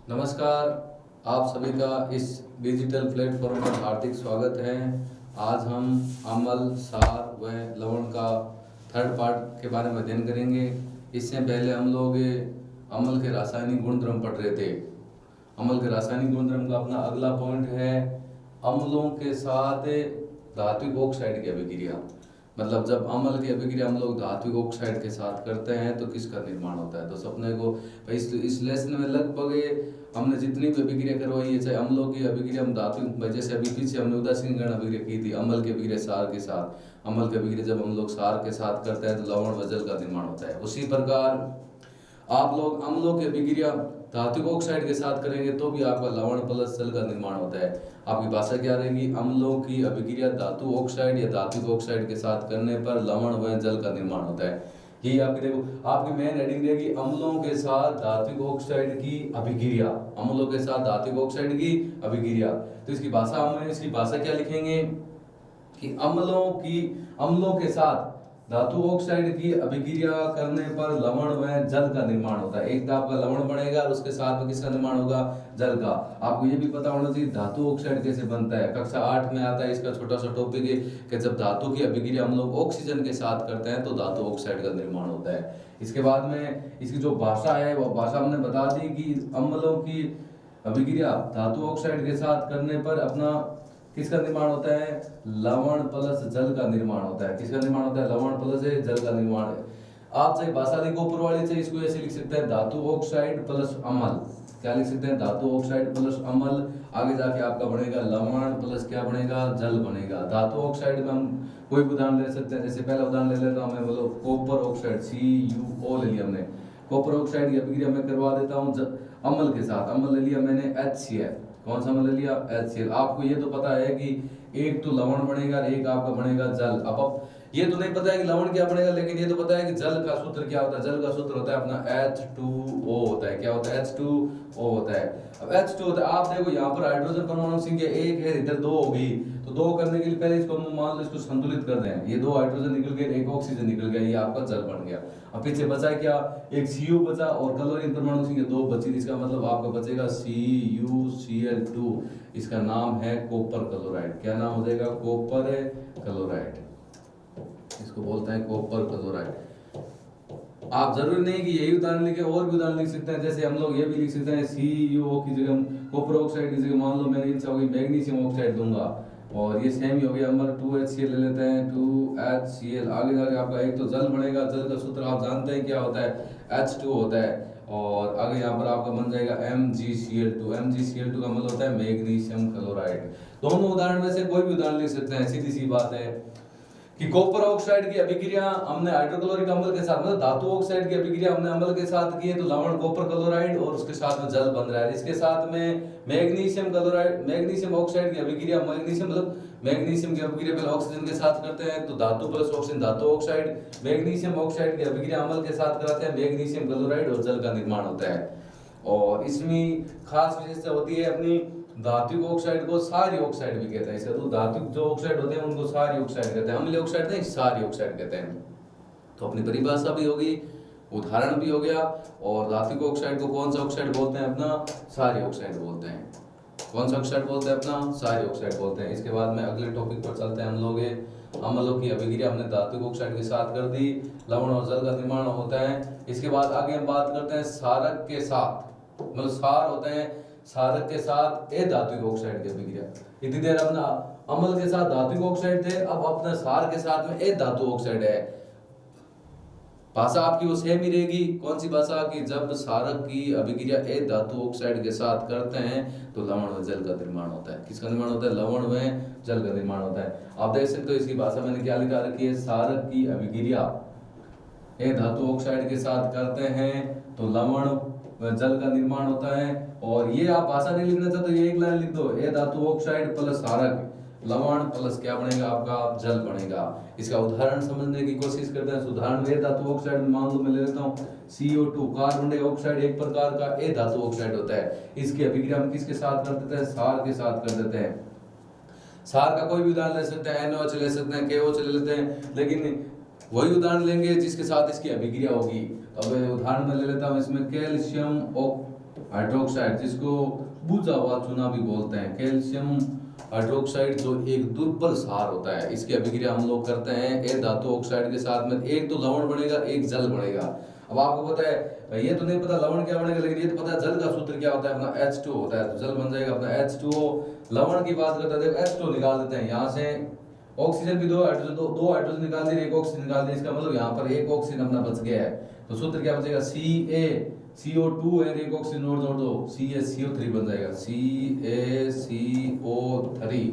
नमस्कार। आप सभी का इस डिजिटल प्लेटफॉर्म पर हार्दिक स्वागत है। आज हम अम्ल, सार व लवण का थर्ड पार्ट के बारे में अध्ययन करेंगे। इससे पहले हम लोग अम्ल के रासायनिक गुणधर्म पढ़ रहे थे। अम्ल के रासायनिक गुणधर्म का अपना अगला पॉइंट है अम्लों के साथ धात्विक ऑक्साइड की अभिक्रिया। मतलब जब अम्ल की अभिक्रिया हम लोग धात्विक ऑक्साइड के साथ करते हैं तो किसका निर्माण होता है। तो सपने को इस लेसन में लगभग हमने जितनी भी अभिक्रिया करवाई है, चाहे अम्लों की अभिक्रिया हम धात्विक, जैसे अभी पीछे हमने उदासीनीकरण अभिक्रिया की थी अम्ल की अभिक्रिया सार के साथ। अम्ल की अभिक्रिया जब हम लोग सार के साथ करते हैं तो लवण व जल का निर्माण होता है। उसी प्रकार आप लोग अम्लों की अभिक्रिया धात्विक ऑक्साइड के साथ करेंगे तो भी आपका लवण प्लस जल का निर्माण होता है। आपकी भाषा क्या रहेगी? अम्लों की अभिक्रिया धातु ऑक्साइड या धात्विक ऑक्साइड के साथ करने पर लवण व जल का निर्माण होता है। यही आपकी देखो आपकी मेन हेडिंग रहेगी अम्लों के साथ धात्विक ऑक्साइड की अभिक्रिया। अम्लों के साथ धात्विक ऑक्साइड की अभिक्रिया। तो इसकी भाषा क्या लिखेंगे कि अम्लों के साथ धातु ऑक्साइड की अभिक्रिया करने पर लवण व जल का निर्माण होता है। एक तो आपका लवण बनेगा और उसके साथ में किसका निर्माण होगा? जल का। आपको ये भी पता होना चाहिए धातु ऑक्साइड कैसे बनता है। कक्षा 8 में आता है, इसका छोटा सा टॉपिक है कि जब धातु की अभिक्रिया हम लोग ऑक्सीजन के साथ करते हैं तो धातु ऑक्साइड का निर्माण होता है। इसके बाद में इसकी जो भाषा है वो भाषा हमने बता दी कि अम्लों की अभिक्रिया धातु ऑक्साइड के साथ करने पर अपना किसका निर्माण होता है? लवण प्लस जल का निर्माण होता है। किसका निर्माण होता है? लवण प्लस जल का निर्माण है। आप चाहे भाषा लिखो ऊपर वाली से, इसको ऐसे लिख सकते हैं धातु ऑक्साइड प्लस अम्ल। क्या लिख सकते हैं? धातु ऑक्साइड प्लस अम्ल। आगे जाके आपका बनेगा लवण प्लस क्या बनेगा? जल बनेगा। धातु ऑक्साइड में हम कोई भी उदाहरण ले सकते हैं। जैसे पहला उदाहरण ले लेता हूं मैं, बोलो कॉपर ऑक्साइड, CuO ले लिया हमने। कॉपर ऑक्साइड की अभिक्रिया मैं करवा देता हूँ अम्ल के साथ। अम्ल ले लिया मैंने HCl। कौन सा अम्ल ले लिया? HCl। आपको ये तो पता है कि एक तो लवण बनेगा और एक आपका बनेगा जल। अब ये तो नहीं पता है कि लवण क्या बनेगा, लेकिन ये तो पता है कि जल का सूत्र क्या होता है। जल का सूत्र होता है अपना H2O होता है। क्या होता है? H2O होता है। अब H2 होता है, आप देखो यहाँ पर हाइड्रोजन परमाणु संख्या 1 है, इधर 2 होगी। तो 2 करने के लिए पहले इसको मान लो इसको संतुलित कर दें। ये 2 हाइड्रोजन निकल गए, 1 ऑक्सीजन निकल गया, ये आपका जल बन गया। अब पीछे बचा क्या? एक Cu बचा और क्लोरीन परमाणु संख्या 2 बची। इसका मतलब आपका बचेगा CuCl2। इसका नाम है कॉपर क्लोराइड। क्या नाम हो जाएगा? Copper chloride. इसको बोलते हैं कॉपर क्लोराइड। आप जरूरी नहीं कि यही उदाहरण लिखे, और भी उदाहरण लिख सकते हैं। जैसे हम लोग ये भी लिख सकते हैं CuO की जगह कॉपर ऑक्साइड की जगह मान लो मैंने इच्छा होगी मैग्नीशियम ऑक्साइड दूंगा, और ये सेम ही हो गया। हमारा 2HCl ले लेते हैं, 2HCl। आगे जाके आपका एक तो जल बनेगा। जल का सूत्र आप जानते हैं क्या होता है? H2 होता है। और आगे यहाँ पर आपका बन जाएगा MgCl2। MgCl2 का मतलब होता है मैग्नीशियम क्लोराइड। दोनों उदाहरण में से कोई भी उदाहरण लिख सकते हैं। सीधी सी बात है कि कॉपर ऑक्साइड की अभिक्रिया हमने हाइड्रोक्लोरिक अम्ल के साथ, मतलब धातु ऑक्साइड की अभिक्रिया हमने अम्ल के साथ की है, तो लवण कॉपर क्लोराइड और उसके साथ में जल बन रहा है। इसके साथ में मैग्नीशियम क्लोराइड, मैग्नीशियम ऑक्साइड की अभिक्रिया, मैग्नीशियम मतलब मैग्नीशियम की अभिक्रिया पहले ऑक्सीजन के साथ करते हैं तो धातु प्लस ऑक्सीजन धातु ऑक्साइड। मैग्नीशियम ऑक्साइड की अभिक्रिया अम्ल के साथ कराते हैं मैग्नीशियम क्लोराइड और जल का निर्माण होता है। और इसमें खास विशेषता होती है अपनी धात्विक ऑक्साइड को सारी ऑक्साइड भी कहते हैं। इसे तो धात्विक जो ऑक्साइड होते हैं उनको सारी ऑक्साइड कहते हैं, अम्लीय ऑक्साइड नहीं सारी ऑक्साइड कहते हैं। तो अपनी परिभाषा भी होगी, उदाहरण भी हो गया। और धात्विक ऑक्साइड को कौन सा ऑक्साइड बोलते हैं? अपना सारी ऑक्साइड बोलते हैं। कौन सा ऑक्साइड बोलते हैं? अपना सारी ऑक्साइड बोलते हैं। इसके बाद में अगले टॉपिक पर चलते हैं हम लोग। अम्लों की अभिक्रिया हमने धात्विक ऑक्साइड के साथ कर दी, लवण और जल का निर्माण होता है। इसके बाद आगे हम बात करते हैं सारक के साथ, मतलब सार होते हैं, सारक के साथ धात्विक ऑक्साइड की अभिक्रिया। इतनी देर अपना अम्ल के साथ धात्विक ऑक्साइड थे, अब अपना सार के साथ में धातु ऑक्साइड है। भाषा आपकी वो सेम ही रहेगी। कौन सी भाषा की? जब सारक की अभिक्रिया धातु ऑक्साइड के साथ करते हैं तो लवण व जल का निर्माण होता है। किसका निर्माण होता है? लवण व जल का निर्माण होता है। आप देख सकते हो इसकी भाषा मैंने क्या लिखा रखी है? सारक की अभिक्रिया धातु ऑक्साइड के साथ करते हैं तो लवण व जल का निर्माण होता है। और ये आप भाषा नहीं लिखना चाहते तो ये एक लाइन लिख दो, धातु ऑक्साइड प्लस सारक, लवण प्लस क्या बनेगा आपका? जल बनेगा। इसका उदाहरण समझने की कोशिश करते हैं। उदाहरण में धातु ऑक्साइड में मान लो मैं ले लेता हूँ CO2 कार्बन डाइऑक्साइड, एक प्रकार का धातु ऑक्साइड होता है। इसकी अभिक्रिया हम किसके साथ कर देते हैं? सार के साथ कर देते हैं। सार का कोई भी उदाहरण ले सकते हैं, NaOH ले सकते हैं, KOH ले लेते हैं, लेकिन वही उदाहरण लेंगे जिसके साथ इसकी अभिक्रिया होगी। अब उदाहरण में ले लेता हूँ इसमें कैल्शियम हाइड्रोक्साइड, जिसको बुझा हुआ चूना भी बोलते हैं। कैल्शियम हाइड्रोक्साइड जो एक दुर्बल क्षार होता है, इसकी अभिक्रिया हम लोग करते हैं ए धातु ऑक्साइड के साथ में। एक तो लवण बनेगा, एक जल बनेगा। अब आपको पता है, ये तो नहीं पता लवण क्या बनेगा, लेकिन ये तो पता है जल का सूत्र क्या होता है, अपना H2 होता है, तो जल बन जाएगा अपना H2O। लवण की बात करते हैं, H2 निकाल देते हैं, यहाँ से ऑक्सीजन भी दो हाइड्रोजन निकाल दिए, एक ऑक्सीजन निकाल दिया, इसका मतलब यहाँ पर एक ऑक्सीजन अपना बच गया है। तो सूत्र क्या बचेगा, CO2 है, एक ऑक्सीजन और जोड़ दो, CaCO3 बन जाएगा, CaCO3,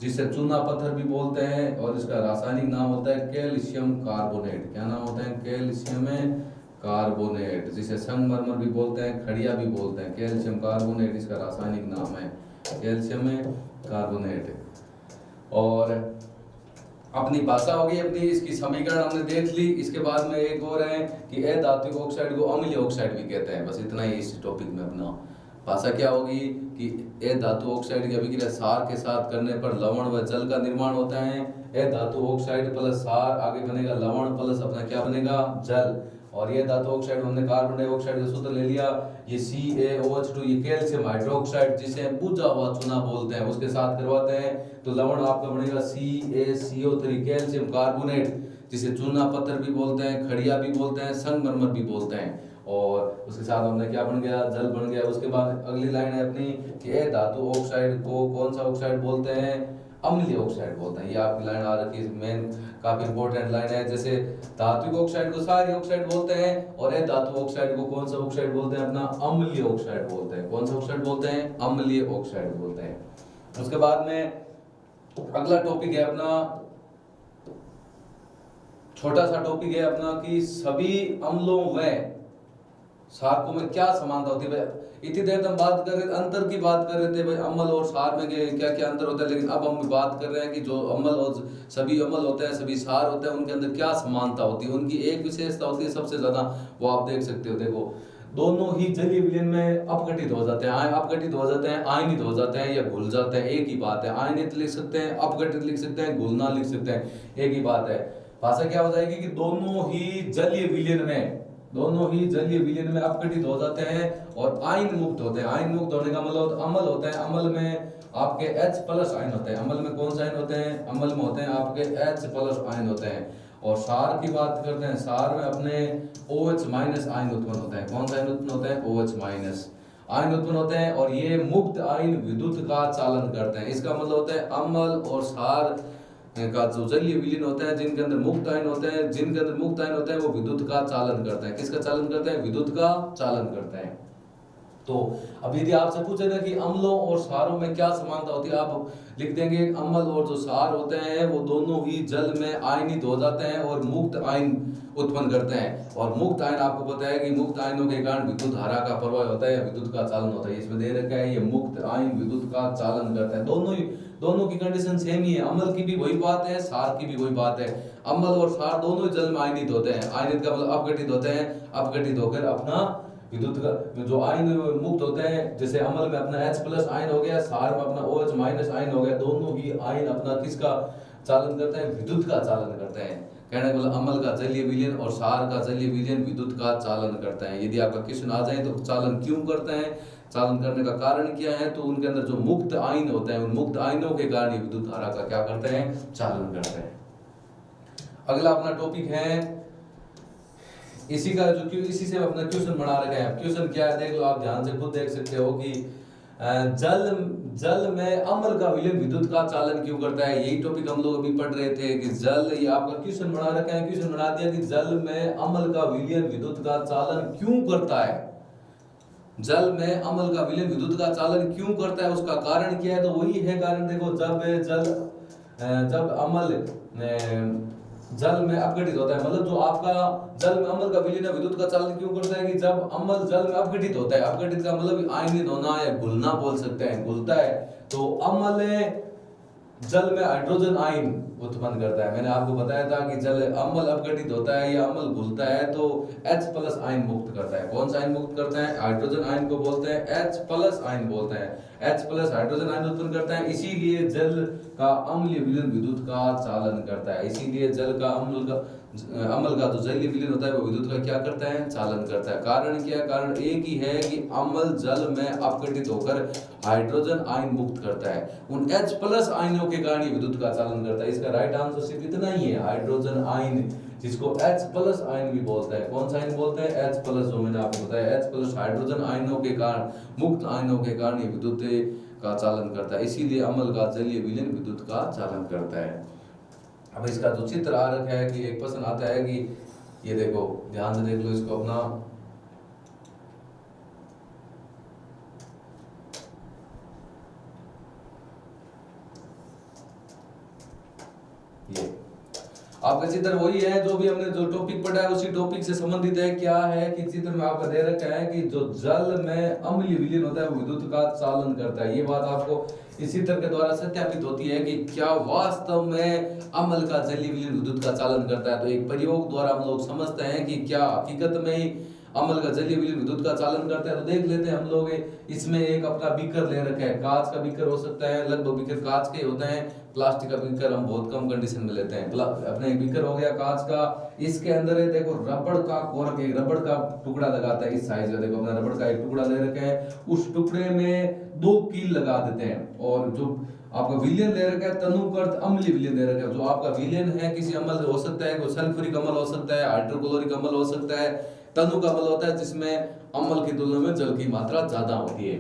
जिसे चूना पत्थर भी बोलते हैं, और इसका रासायनिक नाम होता है कैल्शियम कार्बोनेट। क्या नाम होता है, कैल्शियम कार्बोनेट, जिसे संगमरमर भी बोलते हैं, खड़िया भी बोलते हैं। कैल्शियम कार्बोनेट इसका रासायनिक नाम है, कैल्शियम कार्बोनेट। और अपनी भाषा होगी अपनी, इसकी समीकरण हमने देख ली। इसके बाद में एक और है कि ए धातु ऑक्साइड को अम्लीय ऑक्साइड भी कहते हैं। बस इतना ही इस टॉपिक में अपना भाषा क्या होगी कि ए धातु ऑक्साइड की अभिक्रिया क्षार के साथ करने पर लवण व जल का निर्माण होता है। ए धातु ऑक्साइड प्लस क्षार आगे बनेगा लवण प्लस अपना क्या बनेगा, जल। और ये धातु ऑक्साइड हमने कार्बन डाइऑक्साइड का सूत्र ले लिया, ये CaOH2, ये कैल्शियम हाइड्रोक्साइड जिसे बुझा हुआ चूना बोलते हैं, उसके साथ करवाते हैं तो लवण आपका बनेगा CaCO3 कैल्शियम कार्बोनेट, जिसे चूना पत्थर भी बोलते हैं, खड़िया भी बोलते हैं, संगमरमर भी बोलते हैं। और उसके साथ हमने क्या बन गया, जल बन गया। उसके बाद अगली लाइन है अपनी कि ए धातु ऑक्साइड को कौन सा ऑक्साइड बोलते हैं, अम्लीय ऑक्साइड बोलते हैं। ये आपकी लाइन आ रखी है, मेन काफी इंपॉर्टेंट लाइन है। जैसे धात्विक ऑक्साइड को सारी ऑक्साइड बोलते हैं, और ए धातु ऑक्साइड को कौन सा ऑक्साइड बोलते हैं, अपना अम्लीय ऑक्साइड बोलते हैं। कौन सा ऑक्साइड बोलते हैं, अम्लीय ऑक्साइड बोलते हैं। उसके बाद में अगला टॉपिक है अपना, छोटा सा टॉपिक है अपना कि सभी अम्लों व क्षारकों में क्या समानता होती है। भाई इतनी देर हम बात कर रहे थे, अंतर की बात कर रहे थे भाई, अम्ल और क्षार में क्या क्या अंतर होता है, लेकिन अब हम बात कर रहे हैं कि जो अम्ल और सभी अम्ल होते हैं, सभी क्षार होते हैं, उनके अंदर क्या समानता होती है। उनकी एक विशेषता होती है सबसे ज्यादा, वो आप देख सकते हो। देखो, दोनों ही जलीय विलयन में अपघटित हो जाते हैं, अपघटित हो जाते हैं, आयनित हो जाते हैं या घुल जाते हैं, एक ही बात है। आयनित लिख सकते हैं, अपघटित लिख सकते हैं, घुलना लिख सकते हैं, एक ही बात है। भाषा क्या हो जाएगी कि दोनों ही जलीय विलयन में अपघटित हो जाते हैं और आयन मुक्त होते हैं। आयन मुक्त होने का मतलब अम्ल होते हैं, अम्ल में आपके H+ आयन होते हैं। अम्ल में कौन सा आयन होते हैं, अम्ल में होते हैं आपके H+ आयन होते हैं। और क्षार की बात करते हैं, क्षार में अपने OH- आयन उत्पन्न होते हैं। कौन सा आयन उत्पन्न होते हैं, OH- आयन उत्पन्न होते हैं, और ये मुक्त आयन विद्युत का चालन करते हैं। इसका मतलब होता है अम्ल और क्षार का जो जलीय विलीन होते हैं, जिनके अंदर मुक्त आयन होते हैं, वो विद्युत का चालन करते हैं। किसका चालन करते हैं, विद्युत का चालन करते हैं। तो अब यदि आपसे पूछे ना कि अम्लों और क्षारों में क्या समानता होती है, आप लिख देंगे अम्ल और जो क्षार होते हैं वो दोनों ही जल में आयनित हो जाते हैं और मुक्त आयन उत्पन्न करते हैं। और मुक्त आयन आपको पता है कि मुक्त आयनों के कारण विद्युत धारा का प्रवाह होता है, विद्युत का चालन होता है। इसमें दे रखा है ये मुक्त आयन विद्युत का चालन करते हैं। दोनों की कंडीशन सेम ही है, अम्ल की भी वही बात है, क्षार की भी वही बात है। अम्ल और क्षार दोनों ही जल में आयनित होते हैं। आयनित का मतलब अपघटित होते हैं, अपघटित होकर अपना विद्युत का जो आयन मुक्त होते हैं, जैसे अम्ल में अपना H+ आयन हो गया, क्षार में अपना OH- आयन हो गया। दोनों ही आयन अपना किसका चालन करते हैं, विद्युत का चालन करते हैं। कहने का मतलब अम्ल का जलीय विलयन और क्षार का जलीय विलयन विद्युत का चालन करते हैं। यदि आपका क्वेश्चन आ जाए तो चालन क्यों करते हैं, चालन करने का कारण क्या है, तो उनके अंदर जो मुक्त आयन होते हैं, उन मुक्त आयनों के कारण ये विद्युत धारा का क्या करते हैं, चालन करते हैं। अगला अपना टॉपिक है इसी से अपना क्वेश्चन बना रखा है। क्वेश्चन क्या है देख लो, आप ध्यान से खुद देख सकते हो कि जल में अम्ल का विलयन विद्युत का चालन क्यों करता है। यही टॉपिक हम लोग अभी पढ़ रहे थे कि जल, ये आपका क्वेश्चन बना रखा है, क्वेश्चन बना दिया कि जल में अम्ल का विलयन विद्युत का चालन क्यों करता है। जल में अम्ल का विलयन विद्युत का चालन क्यों करता है, उसका कारण क्या है, तो वही है कारण। देखो, जब अम्ल जल में अपघटित होता है, मतलब जो आपका जल में अम्ल का विलीन विद्युत का चालन क्यों करता है कि जब अम्ल जल में अपघटित होता है, अपघटित का मतलब आयनित होना या घुलना बोल सकते हैं, घुलता है, तो अम्ल जल में हाइड्रोजन आयन उत्पन्न करता है। मैंने आपको बताया था कि जल अम्ल अपघटित होता है या अम्ल घुलता है तो H+ आयन मुक्त करता है। कौन सा आयन मुक्त करता है, हाइड्रोजन आयन को बोलते हैं H+ आयन बोलते हैं। H+ हाइड्रोजन आयन उत्पन्न करता है, इसीलिए जल का अम्लीय विलयन विद्युत का चालन करता है। इसीलिए जल का अम्ल का जो जलीय विलयन होता है वो विद्युत का क्या करता है, चालन करता है। कारण क्या है, कारण एक ही है कि अम्ल जल में अपघटित होकर हाइड्रोजन आयन मुक्त करता है, उन H+ आयनों के कारण ये विद्युत का चालन करता है। इसका राइट आंसर सिर्फ इतना ही है, हाइड्रोजन आयन, जिसको H+ आयन भी बोलता है। कौन सा आयन बोलते हैं, H+, जो मैंने आपको बताया H+ हाइड्रोजन आयनों के कारण, मुक्त आयनों के कारण ये विद्युत का चालन करता है। इसीलिए अम्ल का जलीय विलयन विद्युत का चालन करता है। अब इसका जो चित्र आ रखा है कि एक प्रश्न आता है कि ये देखो, ध्यान से देख लो इसको अपना, ये आपका चित्र वही है जो भी हमने जो टॉपिक पढ़ा है उसी टॉपिक से संबंधित है। क्या है कि चित्र में आपका दे रखा है कि जो जल में अम्लीय विलयन होता है वो विद्युत का चालन करता है। ये बात आपको इस चित्र के द्वारा सत्यापित होती है कि क्या वास्तव में अम्ल का जलीय विलयन विद्युत का चालन करता है। तो एक प्रयोग द्वारा हम लोग समझते हैं कि क्या हकीकत में ही अम्ल का जलीय विलयन विद्युत का चालन करता है। तो देख लेते हैं हम लोग, इसमें एक अपना बीकर ले रखा है, कांच का बीकर हो सकता है, लगभग बीकर कांच के होते हैं, प्लास्टिक का बीकर हम बहुत कम कंडीशन में लेते हैं। अपने एक बीकर हो गया कांच का, इसके अंदर है देखो रबड़ का कोरक, एक रबड़ का टुकड़ा लगाता है इस साइज का, देखो अपना रबड़ का एक टुकड़ा ले रखा है, उस टुकड़े में 2 कील लगा देते हैं, और जो आपका विलयन ले रखा है तनुकर्त अम्लीय विलयन ले रखा है। जो आपका विलयन है किसी अम्ल हो सकता है, कोई सल्फ्यूरिक अम्ल हो सकता है, हाइड्रोक्लोरिक अम्ल हो सकता है, तनु का अम्ल होता है जिसमें अम्ल की तुलना में जल की मात्रा ज्यादा होती है।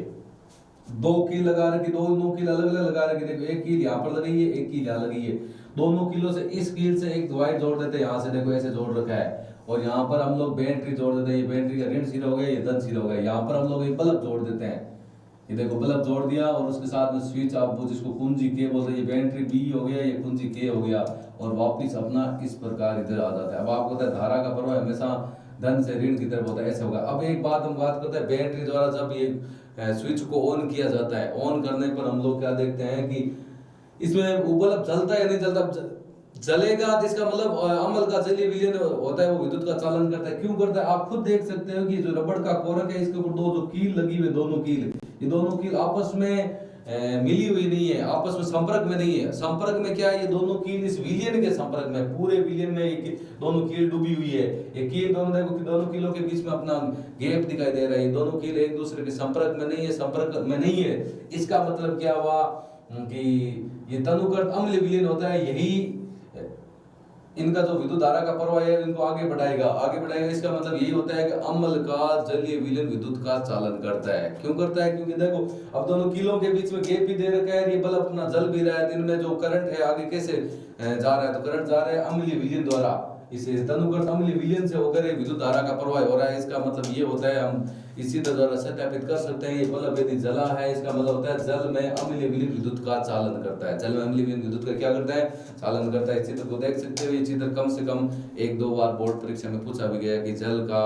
2 कील लगा रखी, दोनों कील अलग अलग लगा रखी, देखो एक कील यहाँ पर लगाई है, एक कील यहाँ लगी है, दोनों कीलों से इस कील से एक वायर जोड़ देते हैं, यहाँ से देखो ऐसे जोड़ रखा है, और यहाँ पर हम लोग बैटरी जोड़ देते हैं, ये बैटरी का ऋण सिरा हो गया, ये धन सिरा हो गया। यहाँ पर हम लोग एक बल्ब जोड़ देते हैं, ये देखो बल्ब जोड़ दिया, और उसके साथ में स्विच, आप जिसको कुंजी के बोलते हैं, ये बैटरी बी हो गया, ये कुंजी के हो गया, और वापिस अपना इस प्रकार इधर आ जाता है। अब आपको पता है धारा का प्रवाह हमेशा धन से ऋण की तरफ होता है, ऐसे होगा। अब एक बात हम बात करते हैं, बैटरी द्वारा जब ये स्विच को ऑन किया जाता है, ऑन करने पर हम लोग क्या देखते हैं कि इसमें वो बल्ब जलता है या नहीं जलता, जलेगा, तो इसका मतलब अम्ल का जलीय विलयन होता है वो विद्युत का चालन करता है। क्यों करता है, आप खुद देख सकते हो कि जो रबड़ का कोरक है इसके ऊपर 2 जो कील लगी हुई, दोनों कील, ये दोनों कील आपस में मिली हुई नहीं है, आपस में संपर्क में नहीं है। संपर्क में क्या है, ये दोनों कील इस विलयन के संपर्क में, पूरे विलयन में ये दोनों कील डूबी हुई है। ये कील दोनों देखो कि दोनों कीलों के बीच में अपना गैप दिखाई दे रहा है, दोनों कील एक दूसरे के संपर्क में नहीं है, संपर्क में नहीं है। इसका मतलब क्या हुआ कि ये तनुकर्त अम्लीय विलयन होता है, यही इनका जो विद्युत धारा का प्रवाह है इनको आगे बढ़ाएगा, आगे बढ़ाएगा। इसका मतलब यही होता है कि अम्ल का जलीय विलयन विद्युत का चालन करता है। क्यों करता है, क्योंकि देखो अब दोनों कीलों के बीच में गैप भी दे रखा है, ये बल्ब अपना जल भी रहा है, इनमें जो करंट है आगे कैसे जा रहा है, तो करंट जा रहा है अम्लीय विलयन द्वारा, इसे तनुकर्त अम्लीय विलयन से होकर एक विद्युत धारा का प्रवाह हो रहा है। इसका मतलब ये होता है, हम इसी द्वारा सत्यापित कर सकते हैं, ये बल्ब यदि जला है इसका मतलब होता है जल में अम्लीय विलयन विद्युत का चालन करता है। जल में अम्लीय विलयन विद्युत का क्या करता है, चालन करता है। इस चित्र को देख सकते हो, ये चित्र कम से कम 1-2 बार बोर्ड परीक्षा में पूछा भी गया कि जल का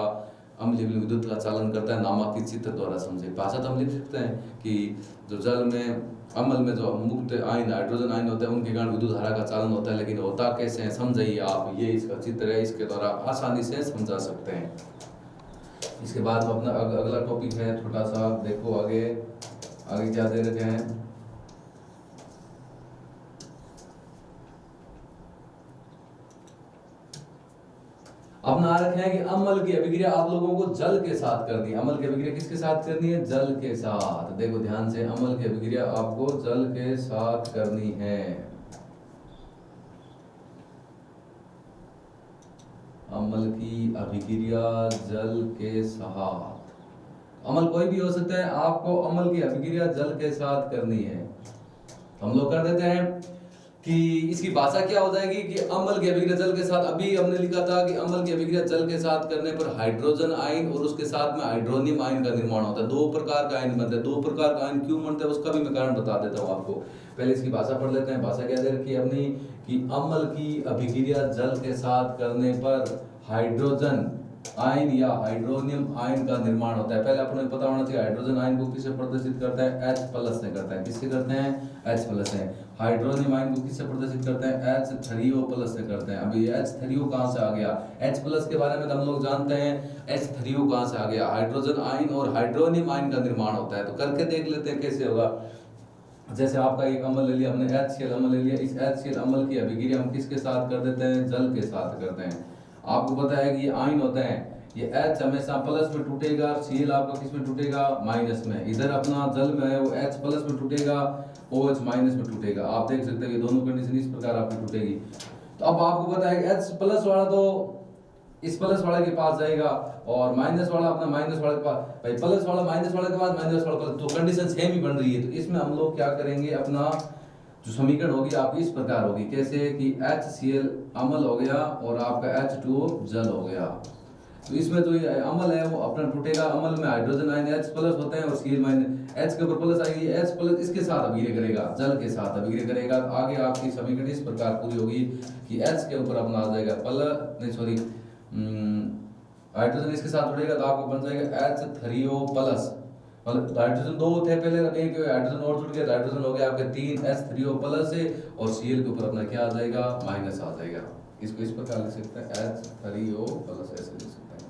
अम्लीय विलयन विद्युत का चालन करता है, नामांकित चित्र द्वारा समझे। भाषा तो हम लिख सकते हैं कि जो जल में अम्ल में जो मुक्त आयन हाइड्रोजन आयन होते हैं उनके कारण विद्युत धारा का चालन होता है, लेकिन होता कैसे है समझिए आप, ये इसका चित्र है, इसके द्वारा आसानी से समझा सकते हैं। इसके बाद अपना अगला टॉपिक है छोटा सा, देखो आगे आगे क्या दे रखे हैं। अपना आ रखे हैं कि अम्ल की अभिक्रिया आप लोगों को जल के साथ करनी है। अम्ल की अभिक्रिया किसके साथ करनी है, जल के साथ। देखो ध्यान से, अम्ल की अभिक्रिया आपको जल के साथ करनी है। अम्ल की अभिक्रिया जल के साथ, अम्ल कोई भी हो सकता है, आपको अम्ल की अभिक्रिया जल के साथ करनी है। हम लोग कर देते हैं कि इसकी भाषा क्या हो जाएगी कि अम्ल की अभिक्रिया जल के साथ, अभी हमने लिखा था कि अम्ल की अभिक्रिया जल के साथ करने पर हाइड्रोजन आयन और उसके साथ में हाइड्रोनियम आयन का निर्माण होता है। 2 प्रकार का आयन बनता है। 2 प्रकार का आयन क्यों बनता है उसका भी मैं कारण बता देता हूँ आपको। पहले इसकी भाषा पढ़ लेते हैं। भाषा क्या दे रखी है अपनी कि अम्ल की अभिक्रिया जल के साथ करने पर हाइड्रोजन आयन या हाइड्रोनियम आयन का निर्माण होता है। पहले अपने पता होना चाहिए हाइड्रोजन आयन को किससे प्रदर्शित करता है, H+ से करता है। किससे करते हैं, H+ से। हाइड्रोनियम आयन को किससे प्रदर्शित करते हैं, H3O+ से करते हैं। अब ये H3O कहां से आ गया, H+ के बारे में तो हम लोग जानते हैं, H3O कहां से आ गया। हाइड्रोजन आयन और हाइड्रोनियम आयन का निर्माण होता है, तो करके देख लेते हैं कैसे होगा। जैसे आपका एक अम्ल ले लिया हमने, HCl अम्ल ले लिया, इस HCl अम्ल की अभिक्रिया हम किसके साथ कर देते हैं, जल के साथ करते हैं। आपको पता है कि ये आयन होता है, ये H हमेशा प्लस में टूटेगा, Cl आपका किस में टूटेगा, माइनस में। इधर अपना जल में है वो H प्लस में टूटेगा, OH माइनस में टूटेगा। आप देख सकते हैं कि दोनों कंडीशन इस प्रकार आपकी टूटेगी। तो अब आपको पता है कि H प्लस वाला तो इस प्लस वाले के पास जाएगा और माइनस वाला अपना माइनस वाले के पास, भाई प्लस वाला माइनस वाले के पास, माइनस वाला प्लस, तो कंडीशन सेम ही बन रही है। तो इसमें हम लोग क्या करेंगे, अपना जो समीकरण होगी आपकी इस प्रकार होगी, कैसे कि HCl अम्ल हो गया और आपका H2O जल हो गया। तो इसमें जो ये अम्ल है वो अपना टूटेगा, अम्ल में हाइड्रोजन आयन H प्लस होते हैं और Cl माइनस, H के ऊपर प्लस आएगी, H प्लस इसके साथ अभिक्रिया करेगा, जल के साथ अभिक्रिया करेगा। आगे आपकी समीकरण इस प्रकार पूरी होगी कि H के ऊपर अपना आ जाएगा हाइड्रोजन इसके साथ जुड़ेगा तो आपको बन जाएगा H3O प्लस, मतलब हाइड्रोजन दो थे पहले, एक हाइड्रोजन और जुड़ गया, हाइड्रोजन हो गया आपके 3 H3O प्लस है और Cl के ऊपर अपना क्या आ जाएगा, माइनस आ जाएगा। इसको इस प्रकार लिख सकते हैं H3O प्लस, ऐसे लिख सकते हैं।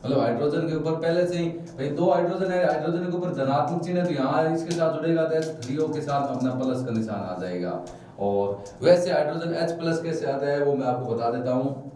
मतलब हाइड्रोजन के ऊपर पहले से ही भाई दो हाइड्रोजन है, हाइड्रोजन के ऊपर धनात्मक चिन्ह है तो यहाँ इसके साथ जुड़ेगा तो H3O के साथ अपना प्लस का निशान आ जाएगा। और वैसे हाइड्रोजन H प्लस कैसे आता है वो मैं आपको बता देता हूँ,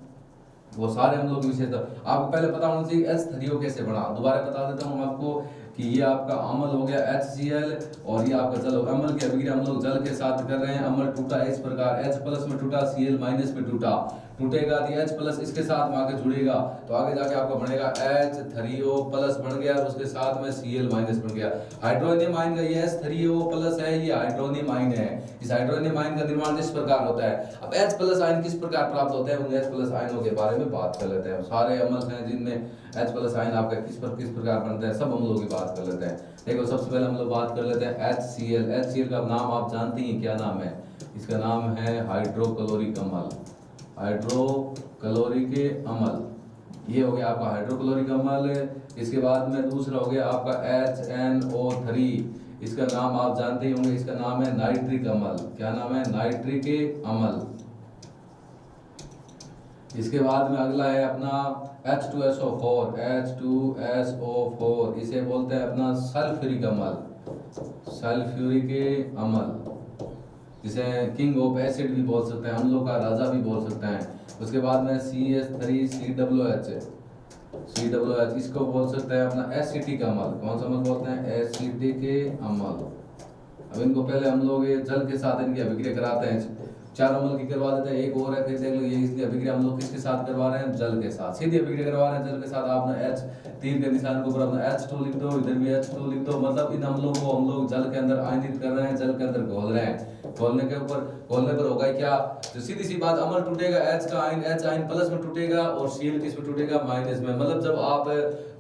वो सारे हम लोग की विशेषता आपको पहले पता होना चाहिए। H3O कैसे बना, दोबारा बता देता हूँ आपको कि ये आपका अम्ल हो गया HCl और ये आपका जल, अम्ल की अभिक्रिया हम लोग जल के साथ कर रहे हैं। अम्ल टूटा इस प्रकार, H प्लस में टूटा, Cl माइनस में टूटा, टूटेगा तो H प्लस इसके साथ में आगे जुड़ेगा तो आगे जाके आपका बनेगा H3O प्लस बन गया, उसके साथ में Cl माइनस बन गया। हाइड्रोनियम आयन का ये H3O प्लस है, ये हाइड्रोनियम आयन है। इस हाइड्रोनियम आयन का निर्माण इस प्रकार होता है। अब H प्लस आयन किस प्रकार प्राप्त होते हैं, उन H प्लस आयनों के बारे में बात कर लेते हैं। सारे अम्ल हैं जिनमें H प्लस आयन आपका किस प्रकार बनता है, सब हम लोग की बात कर लेते हैं। देखो सबसे पहले हम लोग बात कर लेते हैं HCl। HCl का नाम आप जानते हैं क्या नाम है, इसका नाम है हाइड्रोक्लोरिक अम्ल, हाइड्रोक्लोरिक अम्ल। ये हो गया आपका हाइड्रोक्लोरिक अम्ल। इसके बाद में दूसरा हो गया आपका HNO3, इसका नाम आप जानते ही होंगे, इसका नाम है नाइट्रिक अम्ल। क्या नाम है, नाइट्रिक अम्ल। इसके बाद में अगला है अपना H2SO4, H2SO4 इसे बोलते हैं अपना सल्फ्यूरिक अम्ल, सल्फ्यूरिक अम्ल, जिसे किंग ऑफ एसिड भी बोल सकते हैं, अम्लों का राजा भी बोल सकते हैं। उसके बाद में CH3COOH, इसको बोल सकते हैं अपना एसिटिक अम्ल। कौन सा अम्ल बोलते हैं, एसिटिक अम्ल। अब इनको पहले हम लोग जल के साथ इनकी अभिक्रिया कराते हैं, 4 अम्ल की करवा देते हैं, एक और है फिर देख लो ये इसकी अभिक्रिया हम लोग किसके साथ करवा रहे हैं, जल के साथ, सीधी अभिक्रिया करवा रहे हैं जल के साथ। आपने H3 के निशान के ऊपर अपना H2 लिख दो, इधर भी H2 लिख दो, मतलब इन अम्लों को हम लोग जल के अंदर आयनित कर रहे हैं, जल के अंदर घोल रहे हैं। घोलने पर होगा क्या, तो सीधी सी बात, अम्ल टूटेगा, H का आयन H आयन प्लस में टूटेगा और Cl किस में टूटेगा, माइनस में। मतलब जब आप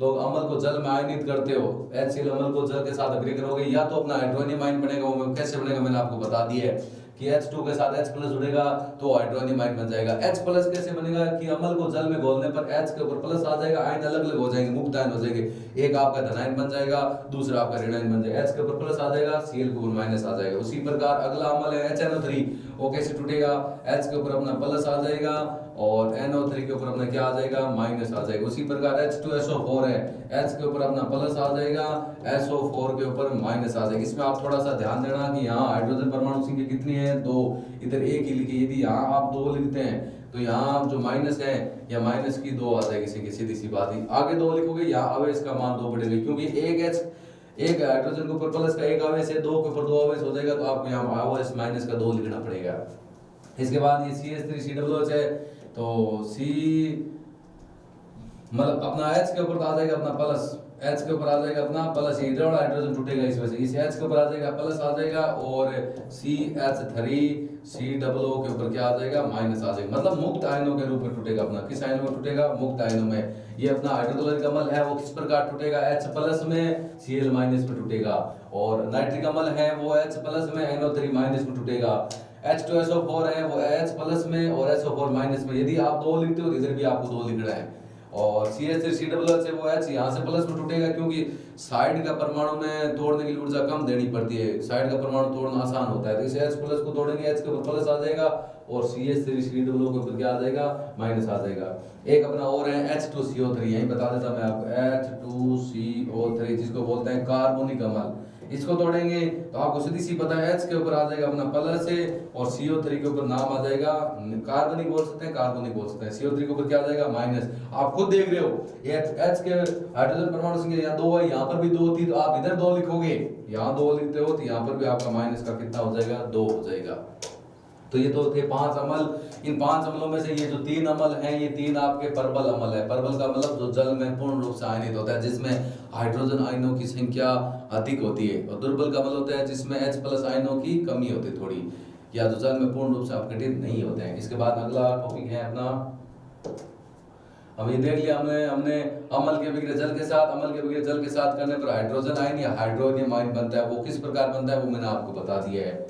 लोग अम्ल को जल में आयनित करते हो, HCl अम्ल को जल के साथ अभिक्रिया करोगे, या तो अपना हाइड्रोनियम आयन बनेगा, वो कैसे बनेगा मैंने आपको बता दिया है कि H2 के साथ H प्लस जुड़ेगा तो हाइड्रोनियम आयन बन जाएगा। H प्लस कैसे बनेगा कि अम्ल को जल में घोलने पर H के ऊपर प्लस आ जाएगा, आयन अलग अलग हो जाएंगे, मुक्त आयन हो जाएंगे, एक आपका धन आयन बन जाएगा, दूसरा आपका ऋण आयन बन जाएगा। H के ऊपर प्लस आ जाएगा, Cl के ऊपर माइनस आ जाएगा। उसी प्रकार अगला अम्ल है HNO3, वो कैसे टूटेगा, H के ऊपर अपना प्लस आ जाएगा और NO3 के ऊपर अपना क्या आ जाएगा, माइनस आ जाएगा। उसी प्रकार H2SO4 है, H के ऊपर अपना प्लस आ जाएगा, SO4 के ऊपर माइनस आ जाएगा। इसमें आप थोड़ा सा ध्यान देना कि यहाँ हाइड्रोजन परमाणु संख्या कितनी है, 2, इधर एक ही लिखी, यदि यहाँ आप 2 लिखते हैं तो यहाँ जो माइनस है या माइनस की 2 आ जाएगी, सीधी सी बात ही। आगे 2 लिखोगे यहाँ आवेश का मान 2 बढ़ेगा, क्योंकि एक हाइड्रोजन के ऊपर प्लस का एक आवेश है, 2 के ऊपर 2 आवेश हो जाएगा, तो आपको यहाँ आवेश माइनस का 2 लिखना पड़ेगा। इसके बाद ये CH3COOH है, तो C मतलब अपना H के ऊपर आ जाएगा अपना प्लस, H के ऊपर आ जाएगा अपना प्लस, इधर वाला हाइड्रोजन टूटेगा इसमें से, इस H के ऊपर आ जाएगा प्लस आ जाएगा और CH3COO के ऊपर क्या आ जाएगा, माइनस आ जाएगा। मतलब मुक्त आयनों के रूप में टूटेगा अपना, किस आयनों में टूटेगा, मुक्त आयनों में। ये अपना हाइड्रोक्लोरिक अम्ल है वो किस प्रकार टूटेगा, H प्लस में, Cl माइनस में टूटेगा। और नाइट्रिक अम्ल है वो H प्लस में, NO3 माइनस में टूटेगा। H2SO4 है वो H प्लस में और SO4 माइनस में। यदि आप 2 लिखते हो तो इधर भी आपको 2 लिखना है। और CH3COOH है वो H यहाँ से प्लस में टूटेगा, क्योंकि साइड का परमाणु में तोड़ने के लिए ऊर्जा कम देनी पड़ती है, साइड का परमाणु तोड़ना आसान होता है, तो इसे H प्लस को तोड़ेंगे, H के ऊपर प्लस आ जाएगा और CH3COO के ऊपर क्या आ जाएगा, माइनस आ जाएगा। एक अपना और है H2CO3, यही बता देता मैं आपको, H2CO3 जिसको बोलते हैं कार्बोनिक अम्ल। इसको तोड़ेंगे तो आपको सीधी सी पता है H के ऊपर आ जाएगा अपना प्लस है और CO3 के ऊपर नाम आ जाएगा कार्बनिक बोल सकते हैं, कार्बनिक बोल सकते हैं। CO3 के ऊपर क्या आ जाएगा माइनस। आप खुद देख रहे हो ये H के हाइड्रोजन परमाणु संख्या यहाँ 2 है, यहाँ पर भी 2 थी तो आप इधर 2 लिखोगे, यहाँ 2 लिखते हो तो यहाँ पर भी आपका माइनस का कितना हो जाएगा 2 हो जाएगा। तो ये तो थे 5 अमल। इन 5 अमलों में से ये जो 3 अमल हैं ये 3 आपके परबल अमल है। परबल का मतलब जो जल में पूर्ण रूप से आयनित होता है, जिसमें हाइड्रोजन आयनों की संख्या अधिक होती है। और दुर्बल का अमल होता है जिसमें H+ आयनों की कमी होती है थोड़ी, या जो जल में पूर्ण रूप से अपघटित नहीं होते हैं। इसके बाद अगला टॉपिक है अपना, अब ये देख लिया हमने अम्ल के अभिक्रिया जल के साथ, अम्ल के अभिक्रिया जल के साथ करने पर हाइड्रोजन आयन या हाइड्रोनियम आयन बनता है। वो किस प्रकार बनता है वो मैंने आपको बता दिया है।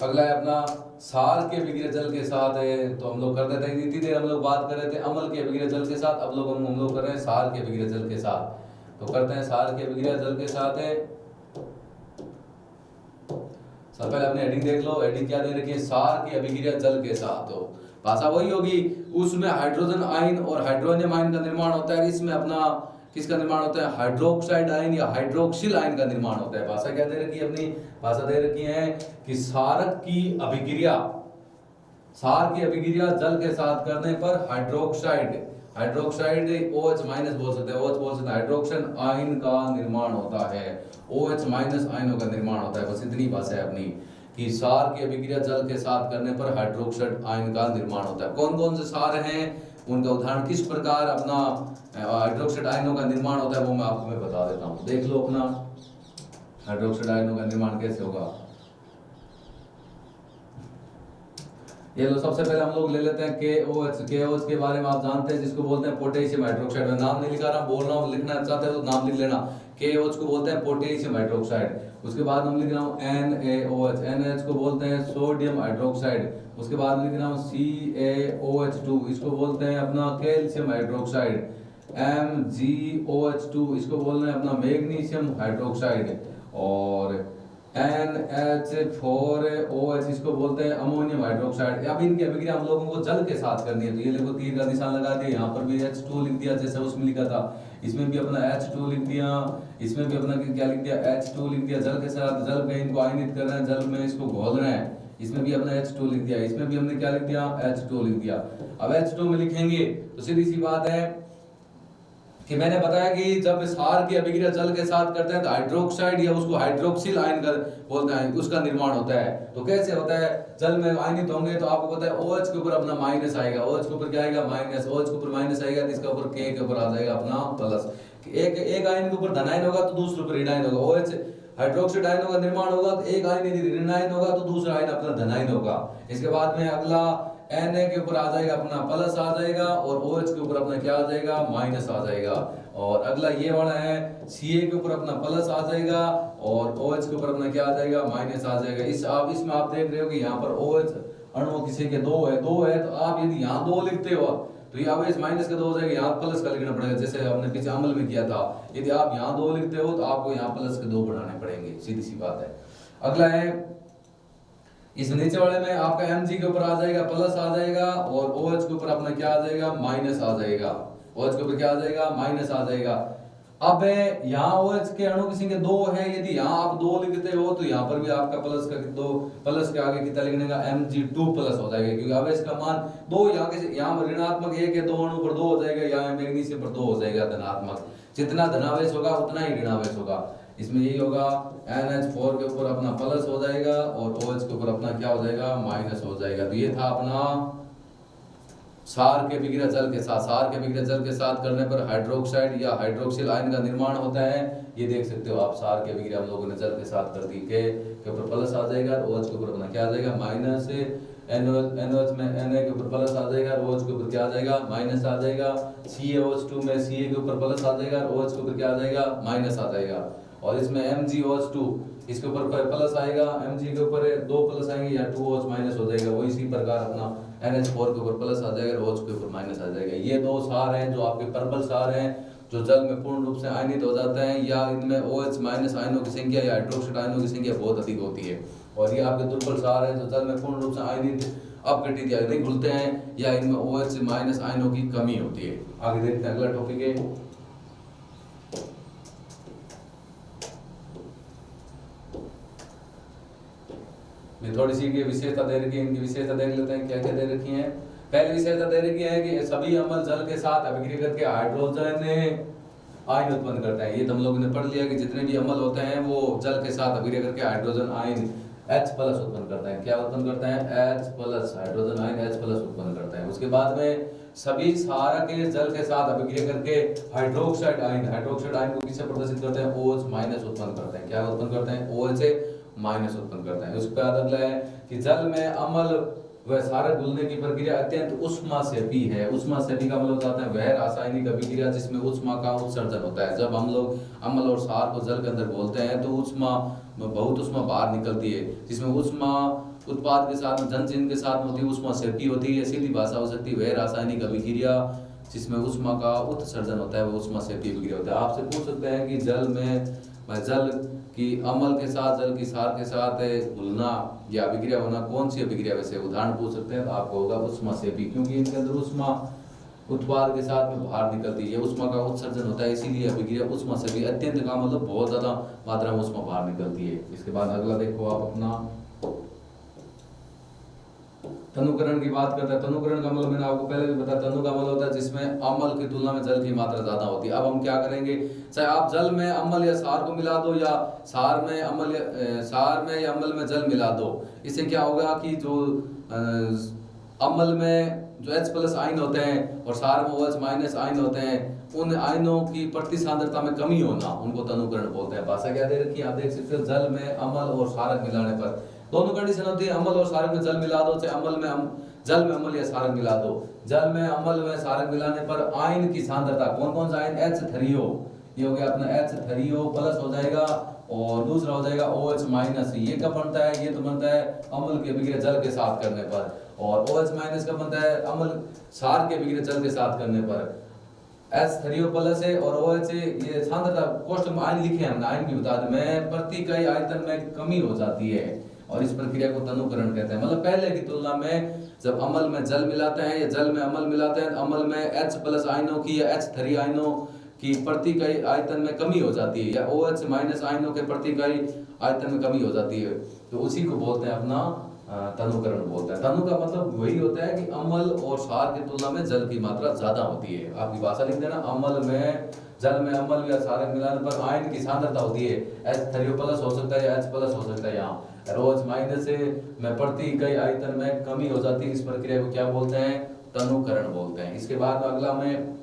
अगला है अपना सार के अभिक्रिया जल के साथ है, तो हम लोग कर देते हैं। इतनी देर हम लोग बात कर रहे थे अम्ल के अभिक्रिया जल के साथ, अब लोग हम लोग कर रहे हैं सार के अभिक्रिया जल के साथ। तो करते हैं सार के अभिक्रिया जल के साथ है। सब पहले अपने हेडिंग देख लो, हेडिंग क्या दे रखी है, सार की अभिक्रिया जल के साथ। तो भाषा वही होगी, उसमें हाइड्रोजन आयन और हाइड्रोनियम आयन का निर्माण होता है। इसमें अपना किसका निर्माण होता है, हाइड्रोक्साइड आयन या हाइड्रोक्सिल आयन का निर्माण होता है। भाषा क्या दे रखी है, अपनी भाषा दे रखी है कि सारक की अभिक्रिया, सार की अभिक्रिया जल के साथ करने पर हाइड्रोक्साइड OH- बोल सकते हैं, OH बोल सकते हैं, हाइड्रोक्सिल आयन का निर्माण होता है। OH- आयनों का निर्माण होता है। बस इतनी भाषा है अपनी कि सार की अभिक्रिया जल के साथ करने पर हाइड्रोक्साइड आयन का निर्माण होता है। कौन कौन से सार हैं, उनका उदाहरण किस प्रकार अपना हाइड्रोक्साइड आयनों का निर्माण होता है वो मैं आपको बता देता हूँ। देख लो अपना हाइड्रोक्साइड आयनों का निर्माण कैसे होगा। ये लो, सबसे पहले हम लोग ले लेते हैं KOH के बारे में आप जानते हैं, जिसको बोलते हैं पोटेशियम हाइड्रोक्साइड। मैं नाम नहीं लिखा रहा, बोल रहा हूँ, लिखना चाहते हो तो नाम लिख लेना। KOH को बोलते हैं पोटेशियम हाइड्रोक्साइड। उसके बाद हम लिख रहा हूँ NaOH को बोलते हैं सोडियम हाइड्रोक्साइड। उसके बाद लिख रहा हूँ CaOH2, इसको बोलते हैं अपना कैल्शियम हाइड्रोक्साइड। MgOH2, इसको बोल रहे हैं अपना मैग्नीशियम हाइड्रोक्साइड। और NH4OH, इसको बोलते हैं अमोनियम हाइड्रोक्साइड। अब इनकी अभिक्रिया हम लोगों को जल के साथ करनी है, तो ये देखो तीर का निशान लगा दिया, यहाँ पर भी H2 लिख दिया जैसे उसमें लिखा था, इसमें भी अपना H2 लिख दिया, इसमें भी अपना क्या लिख दिया H2 लिख दिया। जल के साथ, जल में इनको आयनित कर रहे हैं, जल में इसको घोल रहे हैं, इसमें भी अपना H2 लिख दिया, इसमें भी हमने क्या लिख दिया H2 लिख दिया। अब H2 में लिखेंगे तो सीधी सी बात है कि मैंने बताया कि जब सार की अभिक्रिया जल के साथ करते हैं तो हाइड्रोक्साइड या उसको हाइड्रोक्सिल आयन का बोलते हैं, उसका निर्माण होता है। तो कैसे होता है, जल में आयनित होंगे तो आपको पता है OH के ऊपर अपना माइनस आएगा, OH के ऊपर क्या आएगा माइनस, OH के ऊपर माइनस आएगा तो इसके ऊपर K के ऊपर आ जाएगा अपना प्लस। एक आयन के ऊपर धन आयन होगा तो दूसरे ऊपर ऋण आयन होगा। OH हाइड्रोक्साइड आयनों का निर्माण होगा तो एक आयन यदि ऋण आयन होगा तो दूसरा आयन अपना धन आयन होगा। इसके बाद में अगला Na के ऊपर आ जाएगा अपना प्लस आ जाएगा और OH के ऊपर अपना क्या आ जाएगा माइनस आ जाएगा। और अगला ये वाला है Ca के ऊपर अपना प्लस आ जाएगा और OH के ऊपर अपना क्या आ जाएगा माइनस आ जाएगा। इसमें आप देख रहे हो कि यहाँ पर OH अणुओं की संख्या 2 है तो आप यदि यहाँ 2 लिखते हो तो यहाँ पे इस माइनस का 2 हो जाएगा, यहाँ प्लस का लिखना पड़ेगा, जैसे हमने पीछे अमल में किया था। यदि आप यहाँ 2 लिखते हो तो आपको यहाँ प्लस के 2 बढ़ाने पड़ेंगे, सीधी सी बात है। अगला है इस नीचे वाले में आपका Mg के ऊपर आ जाएगा प्लस आ जाएगा और OH के ऊपर अपना क्या आ जाएगा माइनस आ जाएगा, OH के ऊपर क्या आ जाएगा माइनस आ जाएगा। अब यहाँ OH के अणु की संख्या 2 है, यदि यहाँ आप 2 लिखते हो तो यहाँ पर भी आपका प्लस का 2 प्लस के आगे कितना लिखने का Mg2 प्लस हो जाएगा, क्योंकि अब इसका मान 2 यहाँ ऋणात्मक 1 है, 2 अणु पर 2 हो जाएगा, यहाँ मैग्नीशियम पर 2 हो जाएगा धनात्मक। जितना धनावेश होगा उतना ही ऋणावेश होगा। इसमें यही होगा NH4 के ऊपर अपना प्लस हो जाएगा और OH के ऊपर अपना क्या हो जाएगा माइनस हो जाएगा। तो ये था अपना सार के अभिक्रिया जल के साथ। सार के अभिक्रिया जल के साथ करने पर हाइड्रोक्साइड या हाइड्रोक्सिल आयन का निर्माण होता है। ये देख सकते हो आप, सार के अभिक्रिया हम लोगों ने जल के साथ कर दी, के ऊपर प्लस आ जाएगा और OH के ऊपर अपना क्या आ जाएगा माइनस। NOH में Na के ऊपर प्लस आ जाएगा और OH के ऊपर क्या आ जाएगा माइनस आ जाएगा। CaOH2 में Ca के ऊपर प्लस आ जाएगा और OH के ऊपर क्या आ जाएगा माइनस आ जाएगा। और इसमें MgOH2 इसके ऊपर प्लस आएगा, Mg के ऊपर 2 प्लस आएंगे या 2OH माइनस हो जाएगा। वो इसी प्रकार अपना NH4 के ऊपर प्लस आ जाएगा और OH के ऊपर माइनस आ जाएगा। ये 2 सार हैं जो आपके परबल सार हैं, जो जल में पूर्ण रूप से आयनित हो जाते हैं, या इनमें OH- आयनों की संख्या या हाइड्रोक्साइड आयनों की संख्या बहुत अधिक होती है। और ये आपके दुर्बल सार हैं जो जल में पूर्ण रूप से आयनित अपघटित या नहीं घुलते हैं, या इनमें OH- आयनों की कमी होती है। आगे देखते हैं, अगला टॉपिक है मैं थोड़ी सी की विशेषता दे रखी है, इनकी विशेषता देख लेते हैं क्या क्या दे रखी है। पहली विशेषता दे रखी है कि सभी अम्ल जल के साथ अभिक्रिया करके हाइड्रोजन आयन उत्पन्न करते हैं। ये तो हम लोगों ने पढ़ लिया कि जितने भी अम्ल होते हैं वो जल के साथ अभिक्रिया करके हाइड्रोजन आयन H+ उत्पन्न करते हैं। क्या उत्पन्न करते हैं? H+, हाइड्रोजन आयन H+ उत्पन्न करते हैं। उसके बाद में सभी क्षारक जल के साथ अभिक्रिया करके हाइड्रोक्साइड आयन को किससे प्रदर्शित करते हैं? OH- उत्पन्न करते हैं। क्या उत्पन्न करते हैं? OH- उत्पन्न करते हैं। उसके बाद अगला है कि जल में अम्ल वह क्षारक घुलने की प्रक्रिया अत्यंत ऊष्मासेपी है। ऊष्मासेपी का मतलब होता है वह रासायनिक अभिक्रिया जिसमें ऊष्मा का उत्सर्जन होता है। जब हम लोग अम्ल और क्षार को जल के अंदर घोलते हैं तो बहुत ऊष्मा बाहर निकलती है, जिसमें ऊष्मा उत्पाद के साथ जन चिन्ह के साथ होती है, ऊष्मासेपी होती है। सीधी भाषा हो सकती है वह रासायनिक अभिक्रिया जिसमें ऊष्मा का उत्सर्जन होता है, वो ऊष्मासेपी अभिक्रिया होता है। आपसे पूछ सकते हैं कि जल की अम्ल के साथ जल की क्षार के साथ घुलना या अभिक्रिया होना कौन सी अभिक्रिया? वैसे उदाहरण पूछ सकते हैं तो आपको होगा ऊष्मासेपी, क्योंकि इनके अंदर ऊष्मा उत्पाद के साथ में बाहर निकलती है, ऊष्मा का उत्सर्जन होता है, इसीलिए अभिक्रिया ऊष्मासेपी। अत्यंत का मतलब बहुत ज्यादा मात्रा में ऊष्मा बाहर निकलती है। इसके बाद अगला देखो आप अपना तनुकरण की बात करते हैं। तनुकरण का मतलब मैंने आपको पहले भी बताया, तनु का मतलब होता है जिसमें अम्ल की तुलना में जल की मात्रा ज्यादा होती है। अब हम क्या करेंगे, चाहे आप जल में अम्ल या क्षार को मिला दो या क्षार में या अम्ल में जल मिला दो, इससे क्या होगा कि जो अम्ल में जो H+ आयन होते हैं और क्षार में OH- आयन होते हैं, उन आयनों की प्रति सांद्रता में कमी होना, उनको तनुकरण बोलते हैं। भाषा क्या दे रखी है आप देख सकते हो, जल में अम्ल और क्षारक मिलाने पर दोनों कंडीशन होती है। अम्ल और क्षारक में जल मिला दो, चाहे जल में अम्ल या क्षारक मिला दो। जल में अम्ल में क्षारक मिलाने पर आयन की सांद्रता कौन कौन सा आयन? H3O, ये हो गया अपना H3O+ हो जाएगा, और दूसरा हो जाएगा OH-। ये कब बनता है? ये तो बनता है अम्ल की अभिक्रिया जल के साथ करने पर। और OH- कब बनता है? अम्ल क्षार की अभिक्रिया जल के साथ करने पर। H3O+ है और OH, ये सांद्रता कोष्टक में आयन लिखे हैं हमने, आयन भी बता दें, में प्रति इकाई आयतन में कमी हो जाती है और इस प्रक्रिया को तनुकरण कहते हैं। मतलब पहले की तुलना में जब अम्ल में जल मिलाते हैं या जल में अम्ल मिलाते हैं, अम्ल में H+ आयनों की या H3 आयनों की प्रति इकाई आयतन में कमी हो जाती है, या OH- आयनों के प्रति इकाई आयतन में कमी हो जाती है, तो उसी को बोलते हैं अपना तनुकरण बोलते हैं। तनु का मतलब वही होता है कि अम्ल और क्षार की तुलना में जल की मात्रा ज्यादा होती है। आपकी भाषा लिख देना, जल में अम्ल या क्षारक मिलाने पर आयन की सांद्रता होती है, H3O+ हो सकता है या H+ हो सकता है। यहाँ OH- में प्रति इकाई आयतन में कमी हो जाती है। इस प्रक्रिया को क्या बोलते हैं? तनुकरण बोलते हैं। इसके बाद अगला में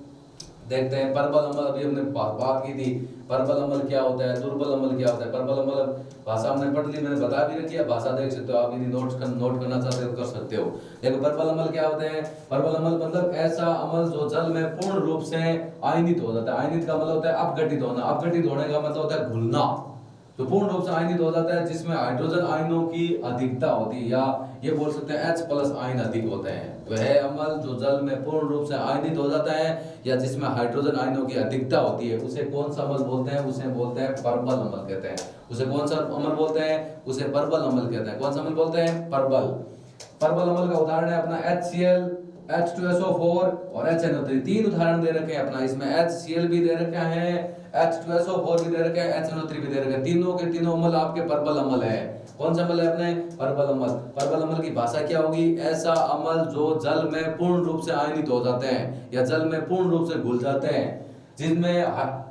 देखते हैं परबल अम्ल। अभी हमने बात की थी परबल अम्ल क्या होता है, दुर्बल अम्ल क्या होता है। परबल अम्ल भाषा हमने पढ़ ली, मैंने बता भी रखी है, भाषा देख सकते हो आप, यदि नोट करना चाहते हो कर सकते हो। देखो परबल अम्ल क्या होते हैं। परबल अम्ल मतलब ऐसा अम्ल जो जल में पूर्ण रूप से आयनित हो जाता है। आयनित का मतलब होता है अपघटित होना, अपघटित होने का मतलब होता है घुलना। तो पूर्ण रूप से आयनित हो जाता है जिसमें हाइड्रोजन आयनों की अधिकता होती है, या ये बोल सकते हैं H+ आयन अधिक होते हैं। वह अम्ल जो जल में पूर्ण रूप से आयनित हो जाता है या जिसमें हाइड्रोजन आयनों की अधिकता होती है, उसे कौन सा अम्ल बोलते हैं? उसे बोलते हैं परबल अम्ल कहते हैं। उसे कौन सा अम्ल बोलते हैं? उसे परबल अम्ल कहते हैं। कौन सा अम्ल बोलते हैं? परबल। परबल अम्ल का उदाहरण है अपना HCl, H2SO4 और HNO3। तीन उदाहरण दे रखे हैं अपना, इसमें HCl भी दे रखा है, H2SO4 भी दे रखा है, HNO3 भी दे रखा है। तीनों के तीनों अम्ल आपके परबल अम्ल है। कौन सा अम्ल है अपने? परबल अम्ल। परबल अम्ल की भाषा क्या होगी? ऐसा अम्ल जो जल में पूर्ण रूप से आयनित हो जाते हैं या जल में पूर्ण रूप से घुल जाते हैं, जिनमें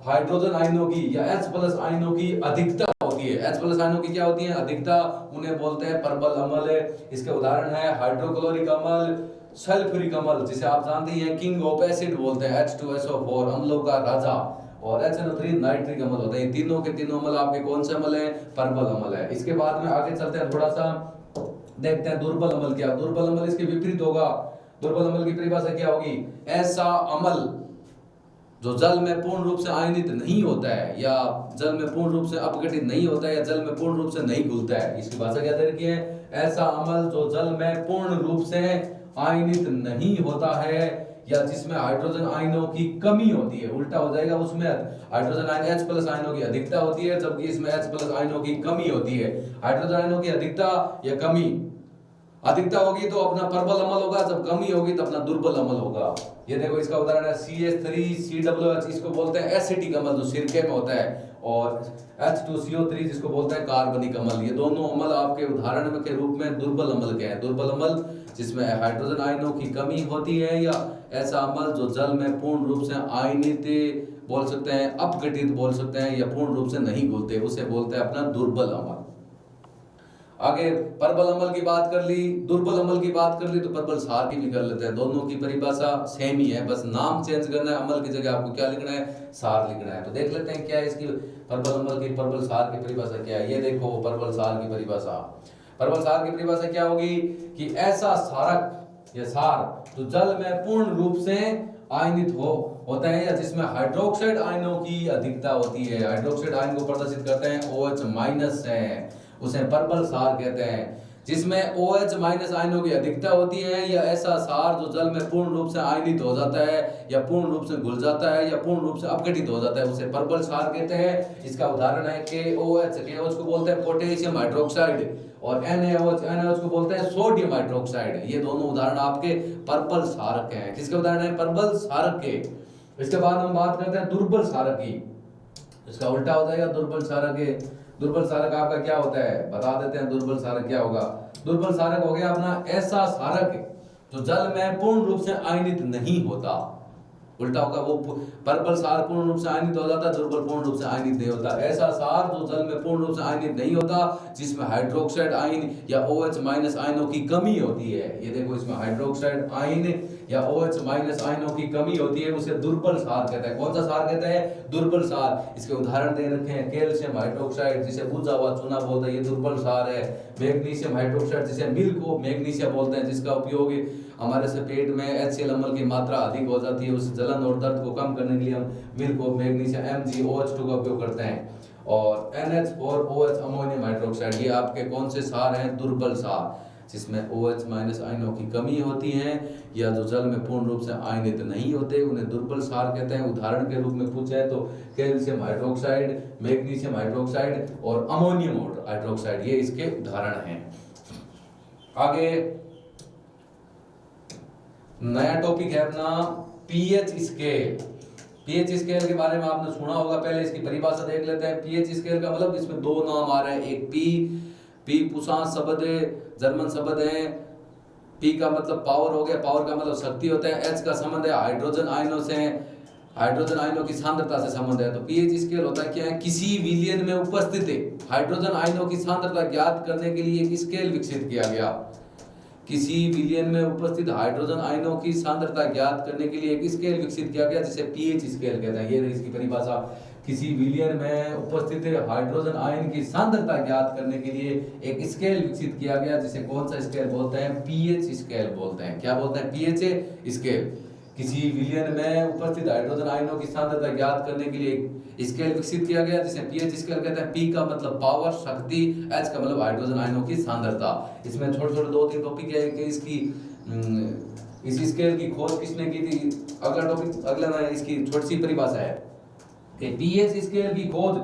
हाइड्रोजन आयनों की या H+ आयनों की अधिकता होती है। H+ आयनों की क्या होती है? अधिकता। उन्हें बोलते हैं परबल अम्ल। इसके उदाहरण है हाइड्रोक्लोरिक अम्ल, सल्फ्यूरिक अम्ल, जिसे आप जानते हैं किंग ऑफ एसिड बोलते हैं, H2SO4 अम्लों का राजा, और HNO3 नाइट्रिक अम्ल होता है। तीनों के तीनों अम्ल आपके कौन से अम्ल है? परबल अम्ल है। इसके बाद में आगे चलते हैं, थोड़ा सा देखते हैं दुर्बल अम्ल क्या। दुर्बल अम्ल इसके विपरीत होगा। दुर्बल अम्ल की परिभाषा क्या होगी? ऐसा अम्ल जो जल में पूर्ण रूप से आयनित नहीं होता है या जल में पूर्ण रूप से अपघटित नहीं होता है या जल में पूर्ण रूप से नहीं घुलता है। इसकी भाषा क्या दे रखी है? ऐसा अम्ल जो जल में पूर्ण रूप से आयनित नहीं होता है या जिसमें हाइड्रोजन आयनों की कमी होती है। उल्टा हो जाएगा, उसमें हाइड्रोजन आयन H+ आयनों की अधिकता होती है, जबकि इसमें H+ आयनों की कमी होती है। हाइड्रोजन आयनों की अधिकता या कमी अधिकता होगी तो अपना प्रबल अम्ल होगा, जब कमी होगी तो अपना दुर्बल अम्ल होगा। ये देखो इसका उदाहरण है CH3COOH, इसको बोलते हैं एसिटिक अम्ल जो सिरके में होता है, और H2CO3 जिसको बोलते हैं कार्बनिक अम्ल। ये दोनों अम्ल आपके उदाहरण में के रूप में दुर्बल अम्ल के हैं। दुर्बल अम्ल जिसमें हाइड्रोजन आयनों की कमी होती है, या ऐसा अम्ल जो जल में पूर्ण रूप से आयनित बोल सकते हैं, अपघटित बोल सकते हैं, या पूर्ण रूप से नहीं घुलते, उसे बोलते हैं अपना दुर्बल अम्ल। आगे प्रबल अम्ल की बात कर ली, दुर्बल अम्ल की बात कर ली, तो प्रबल सार की भी कर लेते हैं। दोनों की परिभाषा सेम ही है, बस नाम चेंज करना है। अम्ल की जगह आपको क्या लिखना है, सार लिखना है। तो देख लेते हैं क्या है इसकी प्रबल अम्ल की प्रबल सार की परिभाषा क्या है। ये देखो प्रबल सार की परिभाषा, प्रबल सार की परिभाषा क्या होगी कि ऐसा सारक या सार जो जल में पूर्ण रूप से आयनित होता है, या जिसमें हाइड्रोक्साइड आयनों की अधिकता होती है। हाइड्रोक्साइड आयन को प्रदर्शित करते हैं OH- है, उसे प्रबल सार कहते हैं। जिसमें OH- आयनों की अधिकता होती है, या ऐसा सार जो जल में पूर्ण रूप से आयनित हो जाता है, या पूर्ण रूप से घुल जाता है, या पूर्ण रूप से अपघटित हो जाता है, उसे प्रबल सार कहते हैं। इसका उदाहरण है KOH को बोलते हैं पोटेशियम हाइड्रोक्साइड, और NaOH को बोलते हैं सोडियम हाइड्रोक्साइड। ये दोनों उदाहरण आपके प्रबल सारक हैं। किसके उदाहरण है, प्रबल सारक के। इसके बाद हम बात करते हैं दुर्बल सारक की। इसका उल्टा हो जाएगा दुर्बल सारक है। दुर्बल सारक आपका क्या होता है, बता देते हैं दुर्बल सारक क्या होगा। दुर्बल सारक हो गया अपना ऐसा सारक जो जल में पूर्ण रूप से आयनित नहीं होता। उल्टा होगा, वो प्रबल सार पूर्ण रूप से आयनित हो जाता है, दुर्बल पूर्ण रूप से आयनित नहीं होता। ऐसा सार जो जल में पूर्ण रूप से आयनित नहीं होता, जिसमें हाइड्रोक्साइड आयन या OH- आयनों की कमी होती है। ये देखो इसमें हाइड्रोक्साइड आयन या OH- आयनों की कमी होती है, उसे दुर्बल सार कहता है। कौन सा सार कहता है, दुर्बल सार। इसके उदाहरण दे रखे हैं कैल्शियम हाइड्रोक्साइड जिसे बुझा हुआ चूना बोलते हैं, ये दुर्बल सार है। मैग्नीशियम हाइड्रोक्साइड जिसे मिल्क ऑफ मैग्नीशिया बोलते हैं, जिसका उपयोग हमारे से पेट में HCl अम्ल की मात्रा अधिक हो जाती है, उस जलन और दर्द को कम करने के लिए हम मिल्क ऑफ मैग्नीशिया MgOH2 का उपयोग करते हैं। और NH4OH अमोनियम हाइड्रोक्साइड, ये आपके कौन से सार हैं, दुर्बल सार, जिसमें OH- आयनों की कमी होती है, या जो जल में पूर्ण रूप से आयनित नहीं होते, उन्हें दुर्बल सार कहते हैं। उदाहरण के रूप में पूछा है तो कैल्शियम हाइड्रोक्साइड, मैग्नीशियम हाइड्रोक्साइड और अमोनियम हाइड्रोक्साइड, ये इसके उदाहरण हैं। आगे नया टॉपिक है अपना पीएच स्केल। पीएच स्केल के बारे में आपने सुना होगा, पहले इसकी परिभाषा देख लेते हैं। पीएच स्केल का मतलब, इसमें दो नाम आ रहे हैं, एक पी पुसान शब्द है, जर्मन शब्द है। पी का मतलब पावर हो गया, पावर का मतलब शक्ति होता है। एच का संबंध है हाइड्रोजन आयनों से, हाइड्रोजन आयनों की सांद्रता से संबंध है। तो पीएच स्केल होता है क्या है, किसी विलयन में उपस्थित हाइड्रोजन आयनों की सांद्रता ज्ञात करने के लिए एक स्केल विकसित किया गया। किसी विलयन में उपस्थित हाइड्रोजन आयनों की सांद्रता ज्ञात करने के लिए एक स्केल विकसित किया गया, जिसे पीएच स्केल कहते हैं। ये इसकी परिभाषा, किसी विलयन में उपस्थित हाइड्रोजन आयन की सांद्रता ज्ञात करने के लिए एक स्केल विकसित किया गया, जिसे कौन सा स्केल बोलते हैं, पीएच स्केल बोलते हैं। क्या बोलते हैं, पीएच स्केल। किसी विलयन में उपस्थित हाइड्रोजन आयनों की सांद्रता ज्ञात करने के लिए स्केल विकसित किया गया, जिसे पीएच स्केल कहते हैं। पी का मतलब पावर, शक्ति, एच का मतलब हाइड्रोजन आयनों की सांद्रता। इसमें छोटे छोटे दो तीन टॉपिक है कि इसकी इस स्केल की खोज किसने की थी। अगला टॉपिक, अगला इसकी छोटी सी परिभाषा है कि पीएच स्केल की खोज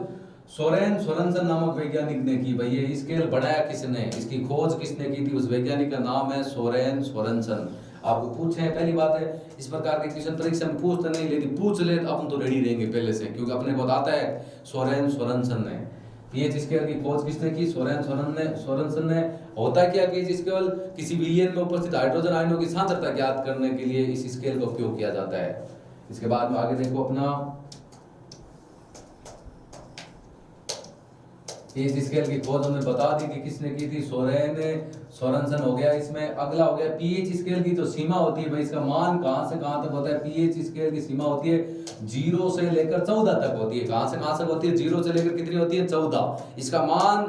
सोरेन सोरेनसन नामक वैज्ञानिक ने की। भाई ये स्केल बढ़ाया किसने, इसकी खोज किसने की थी, उस वैज्ञानिक का नाम है सोरेन सोरेनसन। आपको पूछे हैं, पहली बात है इस प्रकार के क्वेश्चन परीक्षा में पूछते नहीं, लेकिन पूछ ले तो अपन तो रेडी रहेंगे पहले से, क्योंकि अपने को आता है सोरेन सोरेनसन ने। पीएच स्केल की खोज किसने की, सोरेन सोरेनसन ने। होता क्या पीएच स्केल, किसी विलयन में उपस्थित हाइड्रोजन आयनों की सांद्रता ज्ञात करने के लिए इस स्केल का उपयोग किया जाता है। इसके बाद में आगे देखो अपना इस स्केल की खोज हमने बता दी कि किसने की थी, सोरेन सोरेनसन हो गया। इसमें अगला हो गया पीएच स्केल की जो सीमा होती है, भाई इसका मान कहां से कहां तक होता है। पीएच स्केल की सीमा होती है 0 से लेकर 14 तक होती है। कहां से कहां तक होती है, 0 से लेकर कितनी होती है, 14। इसका मान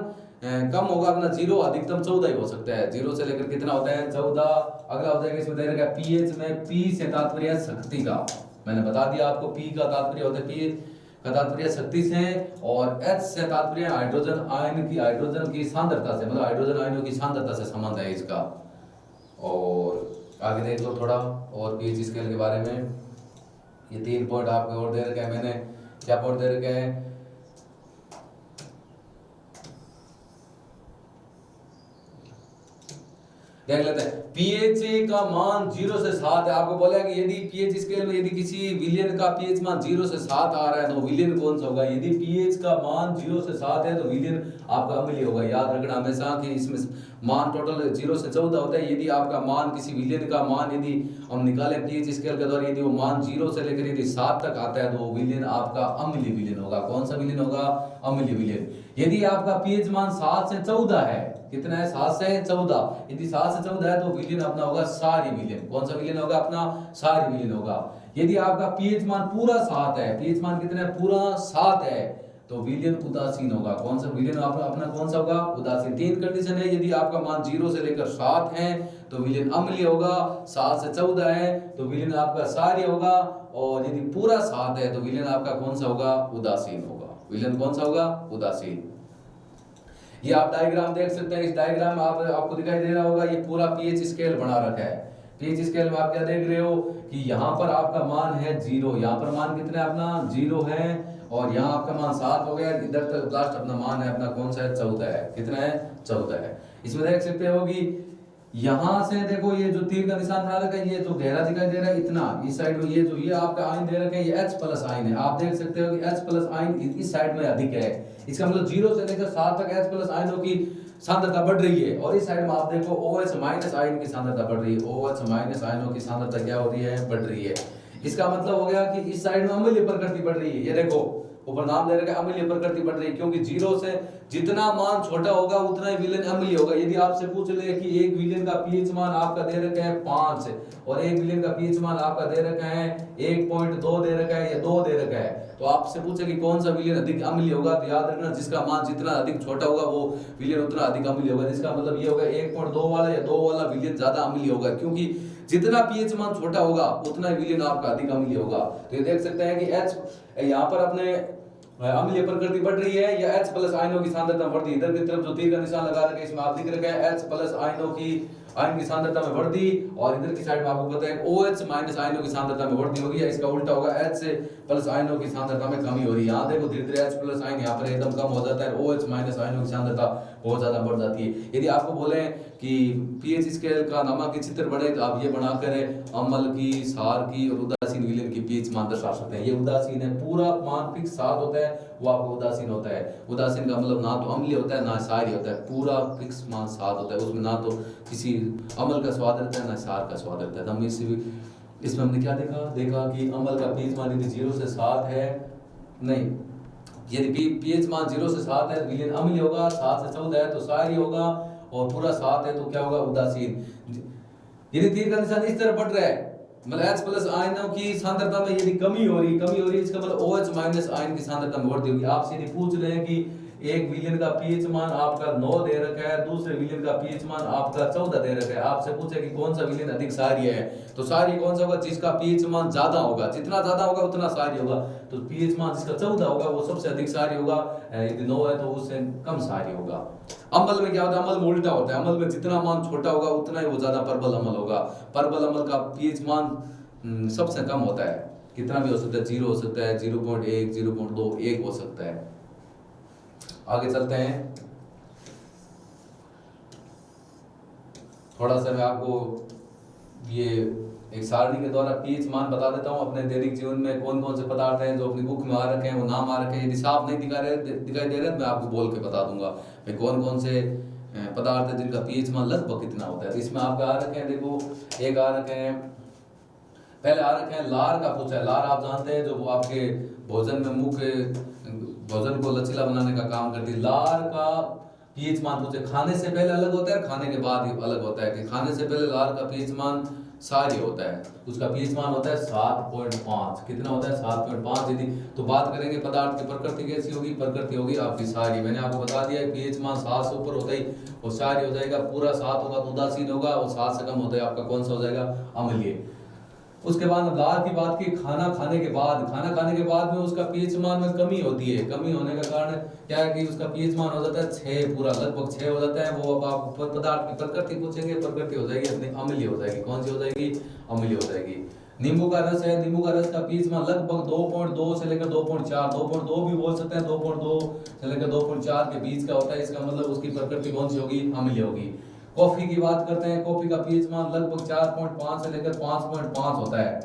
कम होगा अपना 0, अधिकतम 14 ही हो सकता है। 0 से लेकर कितना होता है, 14। अगला हो जाएगा इसमें दे रखा है पीएच में, पी से तात्पर्य है शक्ति का। मैंने बता दिया आपको, पी का तात्पर्य होता है, पी का तात्पर्य शक्ति से, और एच से तात्पर्य हाइड्रोजन आयन की, हाइड्रोजन की सांद्रता से, मतलब हाइड्रोजन आयनों की सांद्रता से संबंध है इसका। और आगे देख लो थोड़ा और पीएच स्केल के बारे में। ये 3 पॉइंट आपको और दे रखे हैं मैंने। क्या पॉइंट दे रखे हैं, देख लेते हैं। पीएच का मान 0 से 7 है। आपको बोला कि यदि पीएच स्केल में यदि किसी विलेन का पीएच मान 0 से 7 आ रहा है तो विलेन कौन सा होगा? यदि पीएच का मान 0 से 7 है तो विलेन आपका अम्लीय होगा। याद रखना हमेशा कि इसमें मान टोटल 0 से 14 होता है। यदि आपका मान किसी विलेन का मान यदि हम निकालें पीएच स्केल के द्वारा, यदि वो मान 0 से लेकर यदि 7 तक आता है तो वो विलेन आपका अम्लीय विलेन होगा। कौन सा विलेन होगा? अम्लीय विलेन। यदि आपका पीएच मान 7 से 14 है, कितना है? 7 से 14। यदि 7 से 14 है तो विलेन अपना होगा क्षारीय विलेन। कौन सा विलेन होगा? अपना क्षारीय विलेन होगा। यदि आपका पीएच मान पूरा 7 है, पीएच मान कितना है? पूरा 7 है, तो विलेन उदासीन होगा। कौन सा विलेन अपना कौन सा होगा? उदासीन। तीन कंडीशन है। यदि आपका मान 0 से लेकर 7 है तो विलेन अम्लीय होगा, 7 से 14 है तो विलेन आपका क्षारीय होगा, और यदि पूरा 7 है तो विलेन आपका कौन सा होगा? उदासीन होगा। विलेन कौन सा होगा? उदासीन। ये आप डायग्राम देख सकते हैं। इस डायग्राम में आपको दिखाई दे रहा होगा, ये पूरा पीएच स्केल बना रखा है। पीएच स्केल में आप क्या देख रहे हो कि यहाँ पर आपका मान है 0, यहाँ पर मान कितना है? अपना 0 है, और यहाँ आपका मान 7 हो गया। इधर तक लास्ट अपना मान है अपना कौन सा है? 14 है। कितना है? 14 है। इसमें देख सकते हो कि यहां से देखो ये जो तीर का निशान बना रखा है, ये जो गहरा दिखाई दे रहा है इतना, इस साइड में ये जो ये आपका आयन दे रखा है, ये H प्लस आयन है। आप देख सकते हो कि H प्लस आयन इस साइड में अधिक है। इसका मतलब 0 से लेकर 7 तक H प्लस आयनों की सांद्रता बढ़ रही है, और इस साइड में आप देखो OH माइनस आयन की सांद्रता बढ़ रही है। OH माइनस आयनों की सांद्रता क्या हो रही है? बढ़ रही है। इसका मतलब हो गया कि इस साइड में अम्लीय प्रकृति बढ़ रही है। ये देखो ऊपर नाम दे रखा है अम्लीय प्रकृति बढ़ रही है, क्योंकि 0 से जितना मान छोटा होगा उतना ही विलेन अम्लीय होगा। यदि आपसे पूछ ले कि एक विलेन का पीएच मान आपका दे रखा है 5 और एक विलेन का पीएच मान आपका दे रखा है 1.2 दे रखा है या 2 दे रखा है, तो आपसे पूछे कि कौन सा विलेन अधिक अम्लीय होगा, तो याद रखना जिसका मान जितना अधिक छोटा होगा वो विलेन उतना अधिक अम्लीय होगा। जिसका मतलब ये होगा 1.2 वाला या 2 वाला विलेन ज्यादा अम्लीय होगा, क्योंकि जितना पीएच मान छोटा होगा उतना ही विलेन आपका अधिक अम्लीय होगा। तो ये देख सकते हैं कि H यहाँ पर अपने अम्लीय प्रकृति बढ़ रही है, या H प्लस आयनों की सांद्रता बढ़ रही है। इधर की तरफ जो तीर का निशान लगा रखे इसमें आप दिख रखा है H प्लस आयन की सांद्रता में वृद्धि, और इधर की साइड में आपको पता है OH माइनस आयनों की सांद्रता में वृद्धि होगी, या इसका उल्टा होगा H प्लस आयनों की सांद्रता में कमी हो रही है। यहाँ देखो धीरे धीरे H प्लस आयन यहाँ पर एकदम कम हो जाता है, OH माइनस आयनों की सांद्रता बहुत ज्यादा बढ़ जाती है। यदि आपको बोले कि पीएच स्केल का नामक चित्र बने तो आप ये बनाकर अम्ल की, क्षार की और उदासीन विलेन की पीएच मान दर्शा सकते हैं। ये उदासीन है, पूरा मान फिक्स 7 होता है, वो आपको उदासीन होता है। उदासीन का मतलब ना तो अम्लीय होता है ना क्षारीय होता है, पूरा फिक्स मान 7 होता है। उसमें ना तो किसी अम्ल का स्वाद रहता है ना क्षार का स्वाद रहता है। तो हम इसमें हमने क्या देखा कि अम्ल का पीएच मान यदि 0 से 7 है, नहीं, यदि पीएच मान 0 से 7 है तो विलेन अम्लीय होगा, 7 से 14 है तो क्षारीय होगा, और पूरा 7 है तो क्या होगा? उदासीन। यदि तीर का निशान इस तरफ बढ़ रहा है, मतलब H प्लस आयनों की सांद्रता में यदि कमी हो रही है, इसका मतलब OH माइनस आयन की सांद्रता में वृद्धि होगी। आपसे यदि पूछ रहे हैं कि एक विलेन का पीएच मान आपका 9 दे रखा है, दूसरे विलेन का पीएच मान आपका 14 दे रखा है, आपसे पूछे कि कौन सा विलेन अधिक क्षारीय है, तो क्षारीय कौन सा होगा? जिसका पीएच मान ज्यादा होगा, जितना ज्यादा होगा उतना क्षारीय होगा। तो पीएच मान जिसका 14 होगा वो सबसे अधिक क्षारीय होगा, यदि 9 है तो उससे कम क्षारीय होगा। अम्ल में क्या होता है? अम्ल में उल्टा होता है। अम्ल में जितना मान छोटा होगा उतना ही वो ज्यादा प्रबल अम्ल होगा। प्रबल अम्ल का पीएच मान सबसे कम होता है, कितना भी हो सकता है, 0 हो सकता है, 0.1, 0.2, 1 हो सकता है। आगे चलते हैं। थोड़ा सा मैं आपको ये एक सारणी के द्वारा पीएच मान बता देता हूँ। अपने दैनिक जीवन में कौन कौन से पदार्थ हैं जो अपनी बुक में आ रखे हैं, वो नाम आ रखे हैं। यदि साफ नहीं दिखाई दे रहे तो मैं आपको बोल के बता दूंगा भाई कौन कौन से पदार्थ है जिनका पीएच मान लगभग कितना होता है। तो इसमें आपका आ रखे हैं, देखो एक आ रखे हैं, पहले आ रखे हैं लार का पूछा है। लार आप जानते हैं जो वो आपके भोजन में मुख्य भोजन को लचीला बनाने का काम करती है। लार का पीएच मान पूछे, खाने से पहले अलग होता है, खाने के बाद ही अलग होता है। कि खाने से पहले लार का पीएच मान क्षारीय होता है, उसका पीएच मान होता है 7.5। कितना होता है? 7.5। यदि तो बात करेंगे पदार्थ की प्रकृति कैसी होगी? प्रकृति होगी आपकी क्षारीय। मैंने आपको बता दिया है पीएच मान 7 से ऊपर होता ही वो क्षारीय हो जाएगा, पूरा 7 होगा तो उदासीन होगा, और 7 से कम होता है आपका कौन सा हो जाएगा? अम्लीय। उसके बाद लार की बात की, खाना खाने के बाद में उसका पीएच मान में कमी होती है। कमी होने का कारण क्या है कि उसका पीएच मान हो जाता है 6, पूरा लगभग 6 हो जाता है। वो अब आप पदार्थ की प्रकृति पूछेंगे, प्रकृति हो जाएगी अपनी अम्लीय हो जाएगी। कौन सी हो जाएगी? अम्लीय हो जाएगी। नींबू का रस है, नींबू का रस का पीएच मान लगभग 2.2 से लेकर 2.4, 2.2 भी बोल सकते हैं, 2.2 से लेकर 2.4 के बीच का होता है। इसका मतलब उसकी प्रकृति कौन सी होगी? अम्लीय होगी। कॉफी की बात करते हैं, कॉफी का पीएच मान लगभग 4.5 से लेकर 5.5 होता है।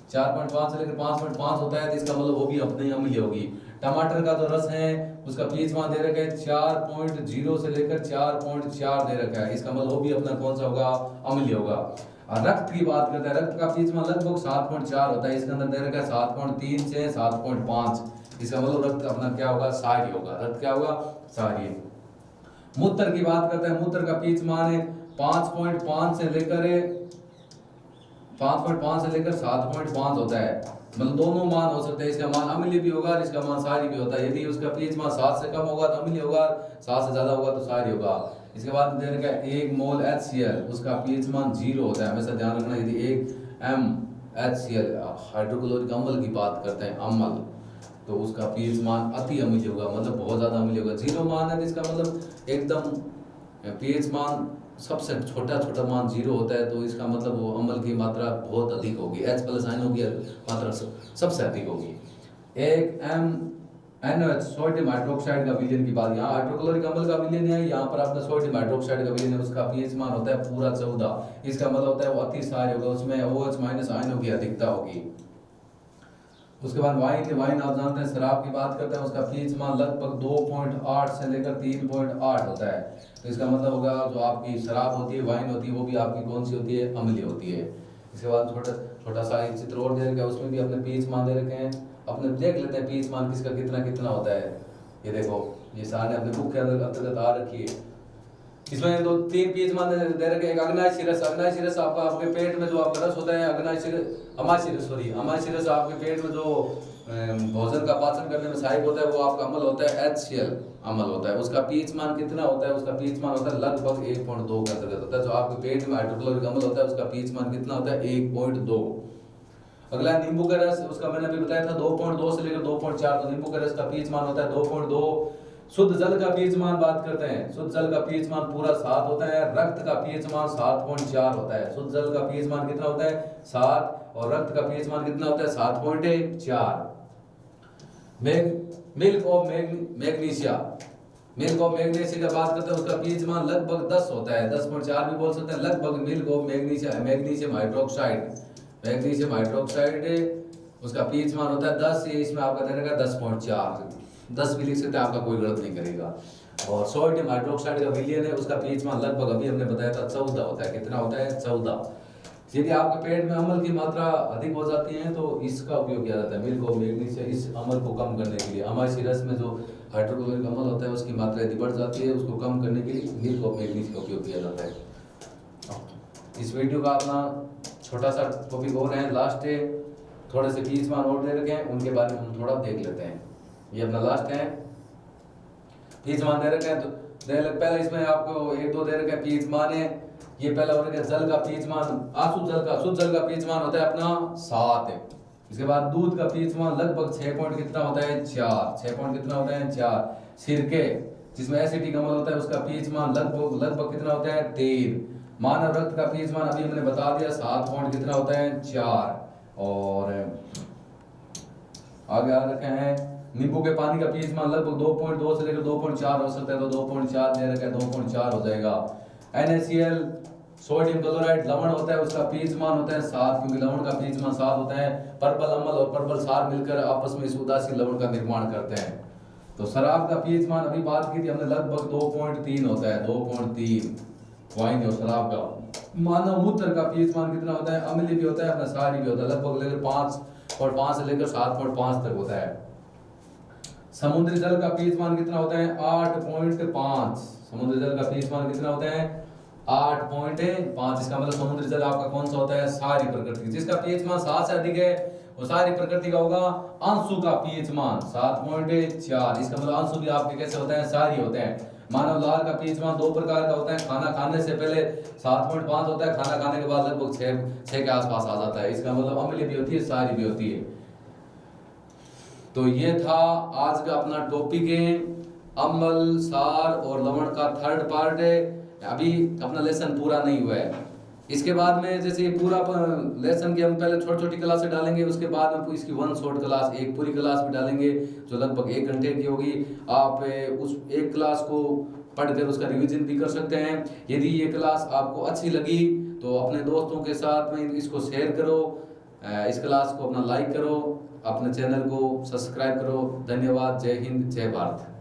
4.5 से लेकर 5.5 होता है, तो इसका मतलब वो भी अपने अम्लीय होगी। टमाटर का जो रस है उसका पीएच मान दे रखा है 4.0 से लेकर 4.4 दे रखा है, इसका मतलब वो भी अपना कौन सा होगा, अम्लीय होगा। और रक्त की बात करते हैं, रक्त का पीएच मान लगभग 7.4 होता है, इसके अंदर दे रखा है 7.3 से 7.5, इसका मतलब रक्त अपना क्या होगा, क्षारीय होगा। रक्त क्या होगा, क्षारीय। मूत्र की बात करते हैं, मूत्र का पीएच मान है 5.5 से लेकर 7.5 होता है, मतलब दोनों मान हो सकते हैं। इसका मान अम्लीय भी होगा और इसका मान क्षारीय भी होता है। यदि उसका पीएच मान 7 से कम होगा तो अम्लीय होगा, 7 से ज्यादा होगा तो क्षारीय होगा। इसके बाद दे रखा है 1 मोल HCl, उसका पीएच मान 0 होता है, हमेशा ध्यान रखना। यदि 1 mHCl हाइड्रोक्लोरिक अम्ल की बात करते हैं, अम्ल, तो उसका पीएच मान अति अम्लीय होगा, मतलब बहुत ज्यादा अम्लीय होगा। 0 मान है तो इसका मतलब एकदम पीएच मान सबसे छोटा छोटा मान 0 होता है, तो इसका मतलब वो अम्ल की मात्रा बहुत अधिक होगी, H+ आयनों की मात्रा सबसे अधिक होगी। 1 NaOH सोडियम हाइड्रोक्साइड का विलयन की बात, यहाँ हाइड्रोक्लोरिक अम्ल का विलयन है, यहाँ पर आपका सोडियम हाइड्रोक्साइड का विलयन है, उसका पीएच मान होता है पूरा 14, इसका मतलब होता है वो अति क्षारीय होगा, उसमें OH- आयनों की अधिकता होगी। उसके बाद वाइन आप जानते हैं, शराब की बात करते हैं, उसका पीएच मान लगभग 2.8 से लेकर 3.8 होता है, तो इसका मतलब होगा जो आपकी शराब होती है, वाइन होती है, वो भी आपकी कौन सी होती है, अम्लीय होती है। इसके बाद छोटा सा एक चित्र और दे रखा है, उसमें भी अपने पीएच मान दे रखे हैं, अपने देख लेते हैं पीएच मान किसका कितना कितना होता है। ये देखो, ये सारे अपने बुक के अंतर्गत आ रखी है। इसमें 2-3 पीएच मान दे रखे, एक अग्नाशय रस आपका आपके पेट में जो आपका रस होता है, अमाशय रस आपके पेट में जो भोजन का पाचन करने में सहायक होता है, वो आपका अम्ल होता है HCl अम्ल होता है। उसका पीएच मान कितना होता है, उसका पीएच मान होता है लगभग 1.2 के अंतर्गत होता है। जो आपके पेट में हाइड्रोक्लोरिक अम्ल होता है उसका पीएच मान कितना होता है, 1.2। अगला नींबू का रस, उसका मैंने अभी बताया था 2.2 से लेकर 2.4, तो नींबू का रस का पीएच मान होता है 2.2। शुद्ध जल का पीएच मान बात करते हैं, शुद्ध जल का पीएच मान पूरा 7 होता है, रक्त का पीएच मान 7.4 होता है। शुद्ध जल का पीएच मान कितना होता है, 7, और रक्त का पीएच मान कितना होता है, 7.4। मिल्क ऑफ मैग्नीशिया की बात करते हैं, उसका पीएच मान लगभग 10 होता है, 10.4 भी बोल सकते हैं लगभग। मिल्क ऑफ मैग्नीशियम हाइड्रोक्साइड उसका पीएच मान होता है 10, इसमें आपका देने का 10.4, 10 भी लिख सकते हैं, आपका कोई गलत नहीं करेगा। और सोडियम हाइड्रोक्साइड का विलयन है, उसका पीएच मान लगभग अभी हमने बताया था 14 होता है। कितना होता है, 14। यदि आपके पेट में अम्ल की मात्रा अधिक हो जाती है तो इसका उपयोग किया जाता है, मिल्क ऑफ मैग्नीशिया, इस अम्ल को कम करने के लिए। अमाशय रस में जो हाइड्रोक्लोरिक अम्ल होता है उसकी मात्रा यदि बढ़ जाती है, उसको कम करने के लिए मिल्क ऑफ मैग्नीशिया का उपयोग किया जाता है। इस वीडियो का अपना छोटा सा टॉपिक और है, लास्ट है, थोड़े से पीएच मान और दे रखे हैं, उनके बारे में हम थोड़ा देख लेते हैं। ये अपना लास्ट है, पीएच मान दे रखे हैं, तो पहले इसमें आपको 1-2 दे रखे हैं पीएच मान है। ये पहला हो रहा है जल का पीएच मान, शुद्ध जल का पीएच मान होता है अपना 7 है। इसके बाद दूध का पीएच मान लगभग 6 पॉइंट कितना होता है, 4, 6 पॉइंट कितना होता है, 4। सिरके जिसमें एसिटिक अम्ल होता है उसका पीएच मान लगभग कितना होता है, 3। मानव रक्त का पीएच मान अभी हमने बता दिया 7 पॉइंट कितना होता है, 4। और आगे आ रखे हैं नींबू के पानी का पीएच मान लगभग 2.2 से लेकर 2.4 हो सकता है, तो 2.4 दे रखा है, 2.4 हो जाएगा। NaCl सोडियम क्लोराइड लवण होता है, उसका पीएच मान होता है 7, क्योंकि लवण का पीएच मान 7 होता है। पर्पल अम्ल और पर्पल क्षार मिलकर आपस में इस उदासीन लवण का निर्माण करते हैं। तो शराब का पीएच मान अभी बात की थी हमने, लगभग 2.3 होता है, 2.3 वाइन और शराब का। मानव मूत्र का पीएच मान कितना होता है, अम्लीय भी होता है, अपना क्षारीय भी होता है, लगभग लेकर 5.5 से लेकर 7.5 तक होता है। समुद्री जल का पीएच मान कितना होता है, 8.5। समुद्री जल का पीएच मान कितना होता है, 8.5। इसका मतलब समुद्री जल आपका कौन सा होता है, क्षारीय प्रकृति। जिसका पीएच मान 7 से अधिक है वो क्षारीय प्रकृति का होगा। अंशु का पीएच मान 7.4, इसका मतलब अंशु भी आपके कैसे होते हैं, क्षारीय होते हैं। मानव लार का पीएच मान 2 प्रकार का होता है, खाना खाने से पहले 7.5 होता है, खाना खाने के बाद लगभग 6 के आसपास आ जाता है। इसका मतलब अम्लीय भी होती है, क्षारीय भी होती है। तो ये था आज का अपना टॉपिक है, अम्ल, क्षार और लवण का 3rd पार्ट है। अभी अपना लेसन पूरा नहीं हुआ है। इसके बाद में जैसे पूरा लेसन की हम पहले छोटी क्लासें डालेंगे, उसके बाद में इसकी 1 शॉर्ट क्लास, एक पूरी क्लास भी डालेंगे जो लगभग 1 घंटे की होगी। आप उस एक क्लास को पढ़कर उसका रिवीजन भी कर सकते हैं। यदि ये क्लास आपको अच्छी लगी तो अपने दोस्तों के साथ में इसको शेयर करो, इस क्लास को अपना लाइक करो, अपने चैनल को सब्सक्राइब करो। धन्यवाद। जय हिंद, जय भारत।